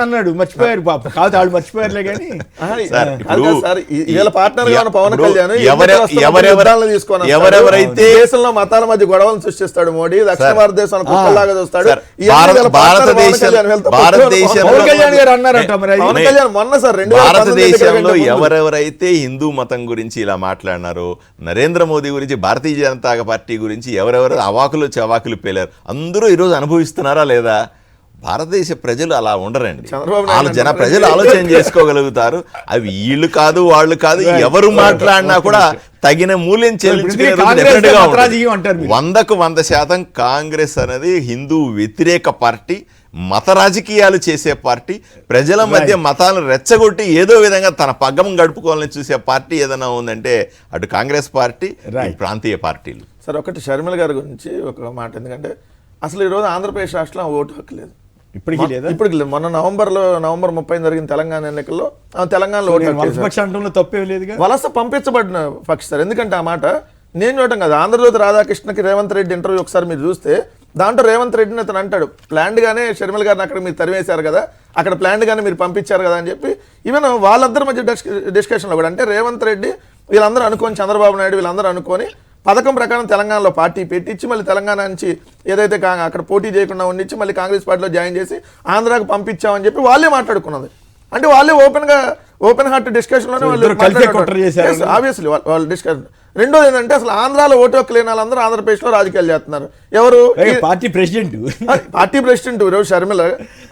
అన్నాడు, మర్చిపోయారు పాప, కాదు వాళ్ళు మర్చిపోయారులే కానీ ఎవరెవరైతే దేశంలో మతాల మధ్య గొడవలు సృష్టిస్తాడు మోడీ, దక్షిణ భారతదేశానికి కుక్కలాగా చూస్తాడు. భారతదేశంలో ఎవరెవరైతే హిందూ మతం గురించి ఇలా మాట్లాడినారో, నరేంద్ర మోదీ గురించి, భారతీయ జనతా పార్టీ గురించి ఎవరెవరు అవాకులు చవాకులు పేలారు, అందరూ ఈరోజు అనుభవిస్తున్నారా లేదా? భారతదేశ ప్రజలు అలా ఉండరండి. ప్రజలు ఆలోచన చేసుకోగలుగుతారు. అవి వీళ్ళు కాదు, వాళ్ళు కాదు, ఎవరు మాట్లాడినా కూడా తగిన మూల్యం చెల్లించుకునే 100కు 100% కాంగ్రెస్ అనేది హిందూ వ్యతిరేక పార్టీ, మత రాజకీయాలు చేసే పార్టీ, ప్రజల మధ్య మతాలను రెచ్చగొట్టి ఏదో విధంగా తన పగ్గం గడుపుకోవాలని చూసే పార్టీ ఏదైనా ఉందంటే అటు కాంగ్రెస్ పార్టీ, ప్రాంతీయ పార్టీలు. సరే, ఒకటి షర్మిల గారి గురించి ఒక మాట. ఎందుకంటే అసలు ఈరోజు ఆంధ్రప్రదేశ్ రాష్ట్రంలో ఓటు హక్కు లేదు, ఇప్పటికీ లేదు. మొన్న నవంబర్ 30 జరిగిన తెలంగాణ ఎన్నికల్లో తెలంగాణలో ఓటు తప్పే లేదు, వలస పంపించబడిన పక్షి. ఎందుకంటే ఆ మాట నేను చూడటం కాదు, ఆంధ్రజ్యోతి రాధాకృష్ణకి రేవంత్ రెడ్డి ఇంటర్వ్యూ ఒకసారి మీరు చూస్తే దాంట్లో రేవంత్ రెడ్డిని అతను అంటాడు, ప్లాన్డ్ గానే షర్మిల గారిని అక్కడ మీరు తరివేశారు కదా, అక్కడ ప్లాన్డ్ గానే మీరు పంపించారు కదా అని చెప్పి. ఈవెన్ వాళ్ళందరి మధ్య డిస్కషన్లో కూడా అంటే రేవంత్ రెడ్డి వీళ్ళందరూ అనుకొని, చంద్రబాబు నాయుడు వీళ్ళందరూ అనుకొని పథకం ప్రకారం తెలంగాణలో పార్టీ పెట్టించి మళ్ళీ తెలంగాణ నుంచి ఏదైతే అక్కడ పోటీ చేయకుండా ఉండించి మళ్ళీ కాంగ్రెస్ పార్టీలో జాయిన్ చేసి ఆంధ్రాకు పంపించామని చెప్పి వాళ్ళే మాట్లాడుకున్నది. అంటే వాళ్ళే ఓపెన్ హార్ట్ డిస్కషన్లోనే ఆబ్వియస్లీ వాళ్ళు డిస్కషన్. రెండోది ఏంటంటే అసలు ఆంధ్రాలో ఓటు హక్కు లేని వాళ్ళందరూ ఆంధ్రప్రదేశ్లో రాజకీయాలు చేస్తున్నారు. ఎవరు? పార్టీ ప్రెసిడెంట్ ఈరోజు షర్మిల.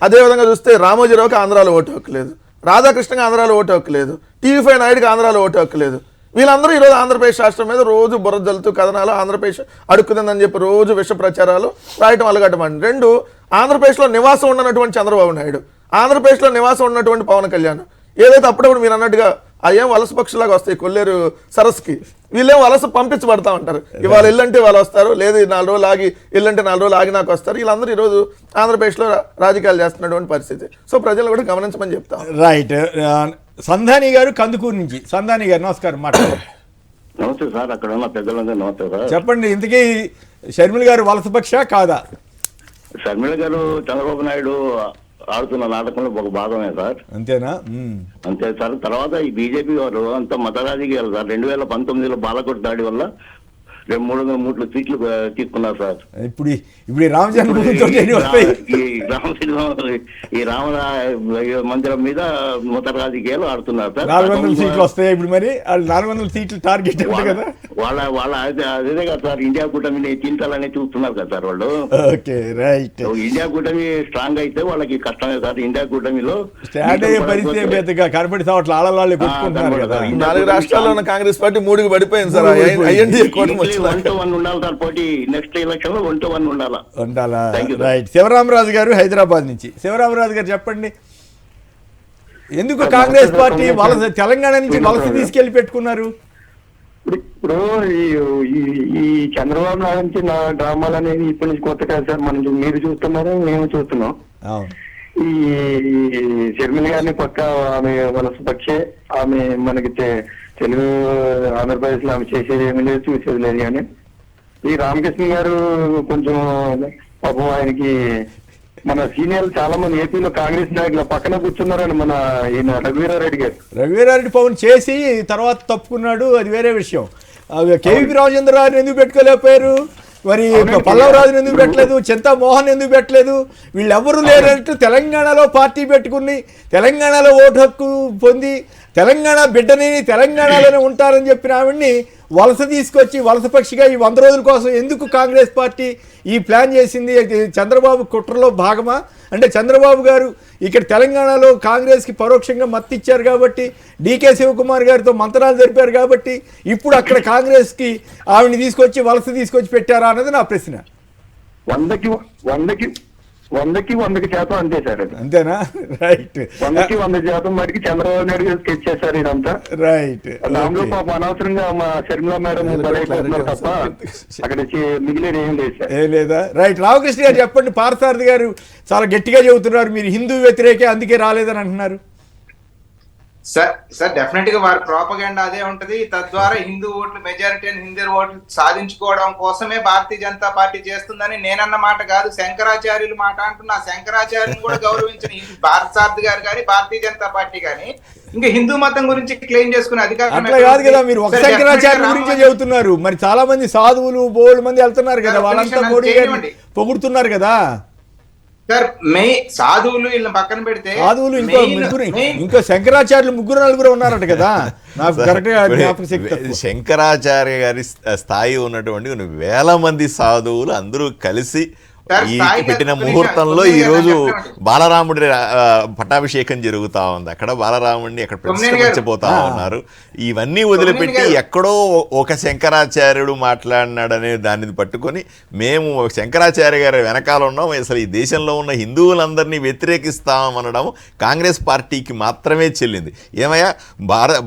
అదేవిధంగా చూస్తే రామోజీరావుకి ఆంధ్రాలో ఓటు హక్కు లేదు, రాధాకృష్ణకి ఆంధ్రాలో ఓటు హక్కు లేదు, టీవీ5 నాయుడుకి ఆంధ్రాలో ఓటు హక్కు లేదు. వీళ్ళందరూ ఈరోజు ఆంధ్రప్రదేశ్ రాష్ట్రం మీద రోజు బుర్ర జల్లుతూ కథనాలు, ఆంధ్రప్రదేశ్ అడుక్కుతుందని చెప్పి రోజు విష ప్రచారాలు రాయటం అలగటమండి. 2, ఆంధ్రప్రదేశ్లో నివాసం ఉన్నటువంటి చంద్రబాబు నాయుడు, ఆంధ్రప్రదేశ్లో నివాసం ఉన్నటువంటి పవన్ కళ్యాణ్, ఏదైతే అప్పుడప్పుడు మీరు అన్నట్టుగా అయ్యేం వలస పక్షులాగా వస్తాయి కొల్లేరు సరస్సుకి, వీళ్ళేం వలస పంపించబడతా ఉంటారు. ఇవాళ ఇల్లంటే వాళ్ళు వస్తారు, లేదు 4 రోజులు ఆగి ఇల్లంటే 4 రోజులు ఆగి నాకు వస్తారు. వీళ్ళందరూ ఈరోజు ఆంధ్రప్రదేశ్లో రాజకీయాలు చేస్తున్నటువంటి పరిస్థితి. సో ప్రజలు కూడా గమనించమని చెప్తాం. రైట్. సంధాని గారు కందుకూరు నుంచి. సంధాని గారు నమస్కారం, మాట్లాడారు. నమస్తే సార్, అక్కడ ఉన్న పెద్దలందరూ నమస్తే సార్. చెప్పండి, ఇంతకీ షర్మిల గారు వలసపక్ష కాదా? షర్మిల గారు చంద్రబాబు నాయుడు ఆడుతున్న నాటకంలో ఒక భాగమే సార్. అంతేనా? అంతే సార్. తర్వాత ఈ బీజేపీ వారు అంత మత రాజకీయాలు సార్. 2019లో బాలకోట్ దాడి వల్ల 303 సీట్లు తీసుకున్నారు సార్. ఇప్పుడు ఈ రామ జన్మభూమి ఈ రామ మందిరం మీద మత రాజకీయాలు ఆడుతున్నారు సార్. 400 సీట్లు వస్తాయి ఇప్పుడు. మరి 400 సీట్లు టార్గెట్ కదా వాళ్ళ అదే కదా సార్, ఇండియా కూటమిని చీల్చాలని చూస్తున్నారు కదా సార్ వాళ్ళు. Okay, right. ఇండియా కూటమి స్ట్రాంగ్ అయితే వాళ్ళకి కష్టమే సార్. ఇండియా కూటమిలో స్టాండ్ అయ్యే పరిస్థితి పెద్దగా కనబడి సార్ ఆడవాళ్ళు పెట్టుకుంటున్నారు కదా. 4 రాష్ట్రాల్లో ఉన్న కాంగ్రెస్ పార్టీ 3కి పడిపోయింది సార్. ఉండాలి సార్ పోటీ. నెక్స్ట్ ఎలక్షన్ లో 1 to 1 ఉండాలా? రైట్. శివరామరాజు గారు హైదరాబాద్ నుంచి. శివరామరాజు గారు చెప్పండి, ఎందుకు కాంగ్రెస్ పార్టీ వలస తెలంగాణ నుంచి వలస తీసుకెళ్లి పెట్టుకున్నారు? ఇప్పుడు ఈ చంద్రబాబు నాయుడు నుంచి నా డ్రామాలు అనేది ఇప్పటి నుంచి కొత్త కాదు సార్. మనం మీరు చూస్తున్నారు, మేము చూస్తున్నాం. ఈ షర్మిల గారిని పక్క ఆమె వలస పక్షే. ఆమె మనకి తెలుగు ఆంధ్రప్రదేశ్ లో ఆమె చేసేది ఏమీ లేదు, చూసేది లేదు. కానీ ఈ రామకృష్ణ గారు కొంచెం పాపం ఆయనకి మన సీనియర్లు చాలా మంది ఏపీలో కాంగ్రెస్ నాయకులు పక్కన కూర్చున్నారని మన ఈయన రఘువీరారెడ్డి గారు. రఘువీరారెడ్డి పవన్ చేసి తర్వాత తప్పుకున్నాడు, అది వేరే విషయం. కేవీపీ రాజేంద్రరావుని ఎందుకు పెట్టుకోలేకపోయారు? మరి పల్లవరాజుని ఎందుకు పెట్టలేదు? చింతా మోహన్ ఎందుకు పెట్టలేదు? వీళ్ళెవ్వరూ లేరంటూ తెలంగాణలో పార్టీ పెట్టుకుని తెలంగాణలో ఓటు హక్కు పొంది తెలంగాణ బిడ్డని తెలంగాణలోనే ఉంటారని చెప్పిన ఆవిడ్ని వలస తీసుకొచ్చి వలస పక్షిగా ఈ 100 రోజుల కోసం ఎందుకు కాంగ్రెస్ పార్టీ ఈ ప్లాన్ చేసింది? చంద్రబాబు కుట్రలో భాగమా? అంటే చంద్రబాబు గారు ఇక్కడ తెలంగాణలో కాంగ్రెస్కి పరోక్షంగా మత్తిచ్చారు కాబట్టి, డీకే శివకుమార్ గారితో మంత్రాలు జరిపారు కాబట్టి ఇప్పుడు అక్కడ కాంగ్రెస్కి ఆవిడని తీసుకొచ్చి వలస తీసుకొచ్చి పెట్టారా అన్నది నా ప్రశ్న. 100% అంతే సార్. అంతేనా? రైట్. 100% మటుకు చంద్రబాబు నాయుడు గారు స్కెచ్ చేశారు ఇదంతా. రైట్. దాంట్లో పాప అనవసరంగా మా షర్మిల మేడం బలైపోతున్నారు తప్ప అక్కడ మిగిలేదు ఏం లేదు సార్. ఏం లేదా? రైట్. రామకృష్ణ గారు చెప్పండి, పార్థసారథి గారు చాలా గట్టిగా చెబుతున్నారు మీరు హిందూ వ్యతిరేకే అందుకే రాలేదని అంటున్నారు. సార్ డెఫినెట్ గా వారి ప్రోపగండా అదే ఉంటది. తద్వారా హిందూ ఓట్లు మెజారిటీ హిందూ ఓట్లు సాధించుకోవడం కోసమే భారతీయ జనతా పార్టీ చేస్తుందని నేనన్న మాట కాదు, శంకరాచార్యులు మాట అంటున్నా. శంకరాచార్యులు కూడా గౌరవించిన పార్థసారథి గారు కానీ భారతీయ జనతా పార్టీ కానీ ఇంకా హిందూ మతం గురించి క్లెయిమ్ చేసుకునే అధికారం అట్లా కాదు కదా. మీరు ఒక శంకరాచార్య గురించే చెబుతున్నారు, మరి చాలా మంది సాధువులు బోల్డ్ మంది వెళ్తున్నారు కదా, వాళ్ళంతా మోడీ గారిని పొగుడుతున్నారు కదా. సార్ సాధువులు వీళ్ళని పక్కన పెడితే సాధువులు ఇంకో శంకరాచార్యులు 3-4 ఉన్నారట కదా. నాకు కరెక్ట్ గా శంకరాచార్య గారి స్థాయి ఉన్నటువంటి వేల మంది సాధువులు అందరూ కలిసి ఈ పెట్టిన ముహూర్తంలో ఈ రోజు బాలరాముడి పట్టాభిషేకం జరుగుతా ఉంది. అక్కడ బాలరాముడిని అక్కడ ప్రతిష్ఠించబోతా ఉన్నారు. ఇవన్నీ వదిలిపెట్టి ఎక్కడో ఒక శంకరాచార్యుడు మాట్లాడినాడనే దాన్ని పట్టుకొని మేము శంకరాచార్య గారి వెనకాల ఉన్నాం, అసలు ఈ దేశంలో ఉన్న హిందువులందరినీ వ్యతిరేకిస్తామనడం కాంగ్రెస్ పార్టీకి మాత్రమే చెల్లింది. ఏమయ్యా,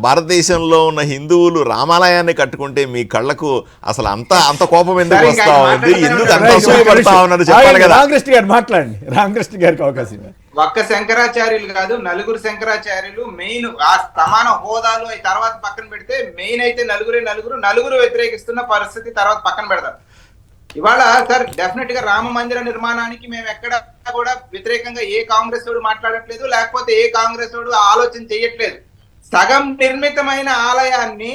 భారతదేశంలో ఉన్న హిందువులు రామాలయాన్ని కట్టుకుంటే మీ కళ్ళకు అసలు అంత కోపం ఎందుకు వస్తా ఉంది? ఎందుకు అంత అసూయపడతా ఉన్నారు? రామకృష్ణ గారు మాట్లాడండి. రామకృష్ణ గారికి అవకాశం. ఒక్క శంకరాచార్యులు కాదు, 4 శంకరాచార్యులు మెయిన్ ఆ సమాన హోదాలు తర్వాత పక్కన పెడితే మెయిన్ అయితే నలుగురు వ్యతిరేకిస్తున్న పరిస్థితి తర్వాత పక్కన పెడతారు. ఇవాళ సార్ డెఫినెట్ గా రామ మందిర నిర్మాణానికి మేము ఎక్కడ కూడా వ్యతిరేకంగా ఏ కాంగ్రెస్ వాడు మాట్లాడట్లేదు, లేకపోతే ఏ కాంగ్రెస్ వాడు ఆలోచన చేయట్లేదు. సగం నిర్మితమైన ఆలయాన్ని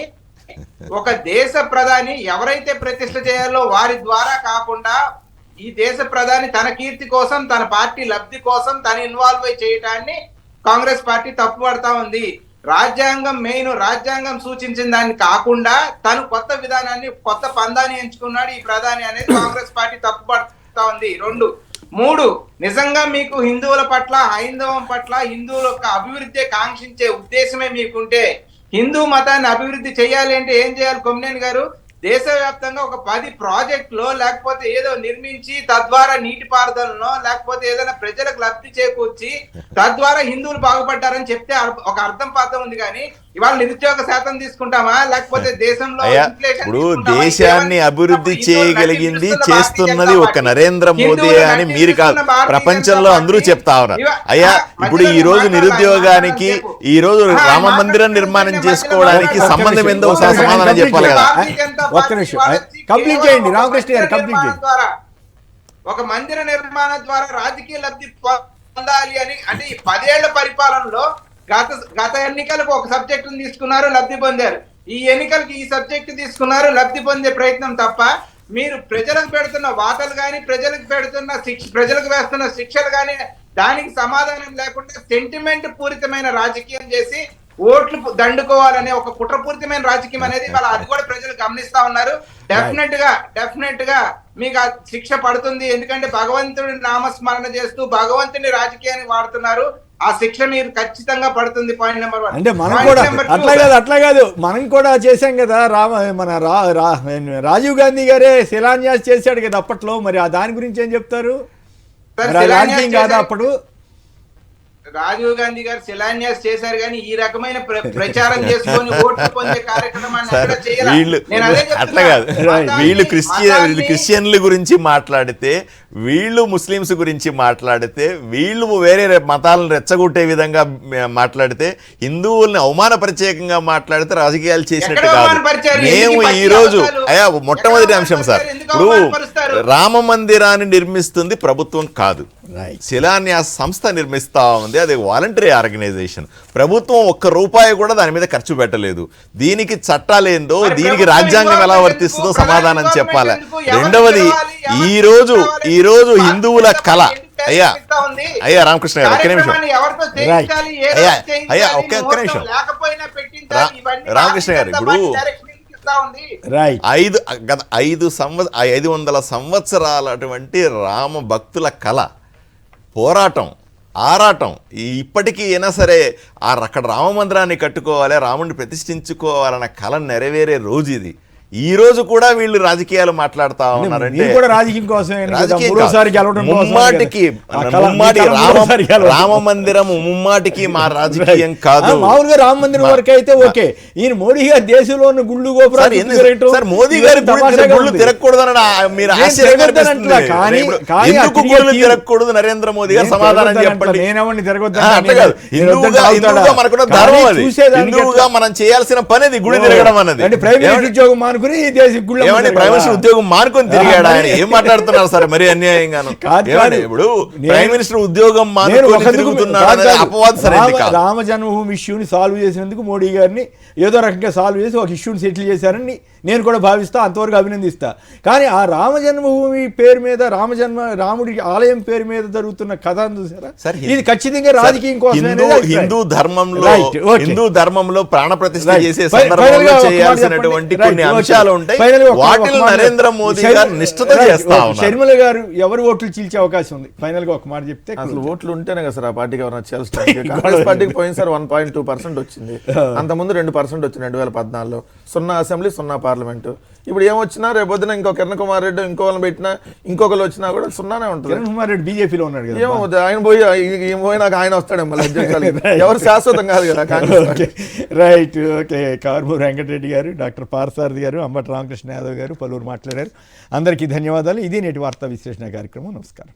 ఒక దేశ ప్రధాని ఎవరైతే ప్రతిష్ఠ చేయాలో వారి ద్వారా కాకుండా ఈ దేశ ప్రధాని తన కీర్తి కోసం, తన పార్టీ లబ్ధి కోసం తను ఇన్వాల్వ్ అయి చేయటాన్ని కాంగ్రెస్ పార్టీ తప్పుపడతా ఉంది. రాజ్యాంగం సూచించిన దాన్ని కాకుండా తను కొత్త విధానాన్ని, కొత్త పందాన్ని ఎంచుకున్నాడు ఈ ప్రధాని అనేది కాంగ్రెస్ పార్టీ తప్పుపడతా ఉంది. 2, 3 నిజంగా మీకు హిందువుల పట్ల, హైందవం పట్ల, హిందువుల యొక్క అభివృద్ధి కాంక్షించే ఉద్దేశమే మీకుంటే హిందూ మతాన్ని అభివృద్ధి చేయాలి అంటే ఏం చేయాలి? కొమ్మినేని గారు దేశవ్యాప్తంగా ఒక 10 ప్రాజెక్టులో లేకపోతే ఏదో నిర్మించి తద్వారా నీటిపారుదలను లేకపోతే ఏదైనా ప్రజలకు లబ్ధి చేకూర్చి తద్వారా హిందువులు బాగుపడ్డారని చెప్తే ఒక అర్థం పార్థం ఉంది. కానీ ఇవాళ నిరుద్యోగ శాతం తీసుకుంటామా, లేకపోతే దేశంలో ఇప్పుడు దేశాన్ని అభివృద్ధి చేయగలిగింది చేస్తున్నది ఒక నరేంద్ర మోదీ అని మీరు కాదు, ప్రపంచంలో అందరూ చెప్తా ఉన్నారు. అయ్యా ఇప్పుడు ఈ రోజు నిరుద్యోగానికి, ఈ రోజు రామ మందిరం నిర్మాణం చేసుకోవడానికి సంబంధం ఏందో ఒకసారి సమాధానం చెప్పాలి కదా. ఒక్క నిమిషం కంప్లీట్ చేయండి రామకృష్ణ గారు, కంప్లీట్ చేయండి. ఒక మందిర నిర్మాణం ద్వారా రాజకీయ లబ్ధి పొందాలి అని అంటే ఈ 10 ఏళ్ల పరిపాలనలో గత ఎన్నికలకు ఒక సబ్జెక్ట్ తీసుకున్నారు, లబ్ధి పొందారు. ఈ ఎన్నికలకి ఈ సబ్జెక్ట్ తీసుకున్నారు, లబ్ధి పొందే ప్రయత్నం తప్ప మీరు ప్రజలకు పెడుతున్న వార్తలు కానీ ప్రజలకు వేస్తున్న శిక్షలు కానీ దానికి సమాధానం లేకుండా సెంటిమెంట్ పూరితమైన రాజకీయం చేసి ఓట్లు దండుకోవాలనే ఒక కుట్రపూరితమైన రాజకీయం అనేది వాళ్ళ అది కూడా ప్రజలు గమనిస్తా ఉన్నారు. డెఫినెట్ గా మీకు ఆ శిక్ష పడుతుంది. ఎందుకంటే భగవంతుడి నామస్మరణ చేస్తూ భగవంతుని రాజకీయాన్ని వాడుతున్నారు. ఆ శిక్ష మీరు ఖచ్చితంగా పడుతుంది. Point number 1. అంటే మనం కూడా అట్లా కాదు మనం కూడా చేశాం కదా. రాజీవ్ గాంధీ గారే శిలాన్యాస్ చేశాడు కదా అప్పట్లో. మరి ఆ దాని గురించి ఏం చెప్తారు? రాజకీయం కాదా అప్పుడు? రాజీవ్ గాంధీ గారు శిలాన్యాస్ చేశారు కానీ ఈ రకమైన ప్రచారం చేసుకొని ఓట్లు పొందే కార్యక్రమాన్ని అట్లా కాదు. వీళ్ళు క్రిస్టియన్ల గురించి మాట్లాడితే, వీళ్ళు ముస్లిమ్స్ గురించి మాట్లాడితే, వీళ్ళు వేరే మతాలను రెచ్చగొట్టే విధంగా మాట్లాడితే, హిందువుల్ని అవమానపరిచేకంగా మాట్లాడితే రాజకీయాలు చేసినట్టు కాదు. మేము ఈ రోజు మొట్టమొదటి అంశం సార్, ఇప్పుడు రామ మందిరాన్ని నిర్మిస్తుంది ప్రభుత్వం కాదు, శిలాన్యాస సంస్థ నిర్మిస్తా ఉంది. అది వాలంటరీ ఆర్గనైజేషన్. ప్రభుత్వం ఒక్క రూపాయి కూడా దాని మీద ఖర్చు పెట్టలేదు. దీనికి చట్టాలేందో, దీనికి రాజ్యాంగం ఎలా వర్తిస్తుందో సమాధానం చెప్పాలి. రెండవది ఈ రోజు హిందువుల కళ. అయ్యా రామకృష్ణ గారు ఒక్క నిమిషం. ఒక్క నిమిషం రామకృష్ణ గారు, ఇప్పుడు 500 సంవత్సరాల అటువంటి రామ భక్తుల కళ, పోరాటం, ఆరాటం ఇప్పటికీ అయినా సరే అక్కడ రామ మందిరాన్ని కట్టుకోవాలి, రాముడిని ప్రతిష్ఠించుకోవాలన్న కళ నెరవేరే రోజు ఇది. ఈ రోజు కూడా వీళ్ళు రాజకీయాలు మాట్లాడుతా ఉన్నారంటే రామ మందిరం ముమ్మాటికి మా రాజకీయం కాదు. మామూలుగా రామ మందిరం వరకు అయితే ఓకే. ఈయన మోడీ గారు దేశంలో ఉన్న గుళ్ళు గోపురాలు సార్ మోదీ గారి గుళ్ళు తిరగకూడదని మీరు తిరగకూడదు నరేంద్ర మోదీ గారు సమాధానం చెప్పండి. నేనేమని తిరగొద్దు, మనకున్న ధర్మం అది. హిందువుగా మనం చేయాల్సిన పని అది గుడి తిరగడం అన్నది. ప్రైమ్ మినిస్టర్ ఉద్యోగం మానుకుని ప్రైమ్ మినిస్టర్ ఉద్యోగం మానుకొని తిరిగాడు ఆయన. ఏం మాట్లాడుతున్నారు సార్ మరి అన్యాయంగాను? ఇప్పుడు ప్రైమ్ మినిస్టర్ ఉద్యోగం రామ జన్మభూమి ఇష్యూని సాల్వ్ చేసినందుకు మోడీ గారిని ఏదో రకంగా సాల్వ్ చేసి ఒక ఇష్యూని సెటిల్ చేశారని నేను కూడా భావిస్తా, అంతవరకు అభినందిస్తా. కానీ ఆ రామ జన్మభూమి పేరు మీద రాముడి ఆలయం పేరు మీద జరుగుతున్న కథ చూసారా, ఇది ఖచ్చితంగా రాజకీయం కోసం. హిందూ ధర్మంలో ప్రాణ ప్రతిష్ఠ చేసే సందర్భంలో చేయాల్సినటువంటి కొన్ని అంశాలు ఉంటాయి. వాటిని నరేంద్ర మోదీ గారు నిష్ఠతో చేస్తా ఉన్నారు. షర్మిల గారు ఎవరు ఓట్లు చీల్చే అవకాశం ఉంది? ఫైనల్ గా ఒక మాట చెప్తే. అసలు ఓట్లు ఉంటేనే కదా సార్ ఆ పార్టీకి ఎవరైనా చేయాల్సి. కాంగ్రెస్ పార్టీకి పోయినసారి 1.2% వచ్చింది, అంతకుముందు 2% వచ్చింది 2014లో. 0 అసెంబ్లీ 0 పార్లమెంటు. ఇప్పుడు ఏమొచ్చినా రేపొద్దున ఇంకో కిరణ్ కుమార్ రెడ్డి ఇంకోళ్ళని పెట్టినా ఇంకొకరు వచ్చినా కూడా 0నే ఉంటుంది. కిరణ్ కుమార్ రెడ్డి బీజేపీలో ఉన్నాడు కదా, ఏమో ఆయన పోయినాక ఆయన వస్తాడే మళ్ళీ అధ్యక్షులు. ఎవరు శాశ్వతం కాదు కదా కాంగ్రెస్. Right, okay. కారుమూరి వెంకటరెడ్డి గారు, డాక్టర్ పార్థసారథి గారు, అంబటి రామకృష్ణ యాదవ్ గారు పలువురు మాట్లాడారు. అందరికీ ధన్యవాదాలు. ఇది నేటి వార్తా విశ్లేషణ కార్యక్రమం. నమస్కారం.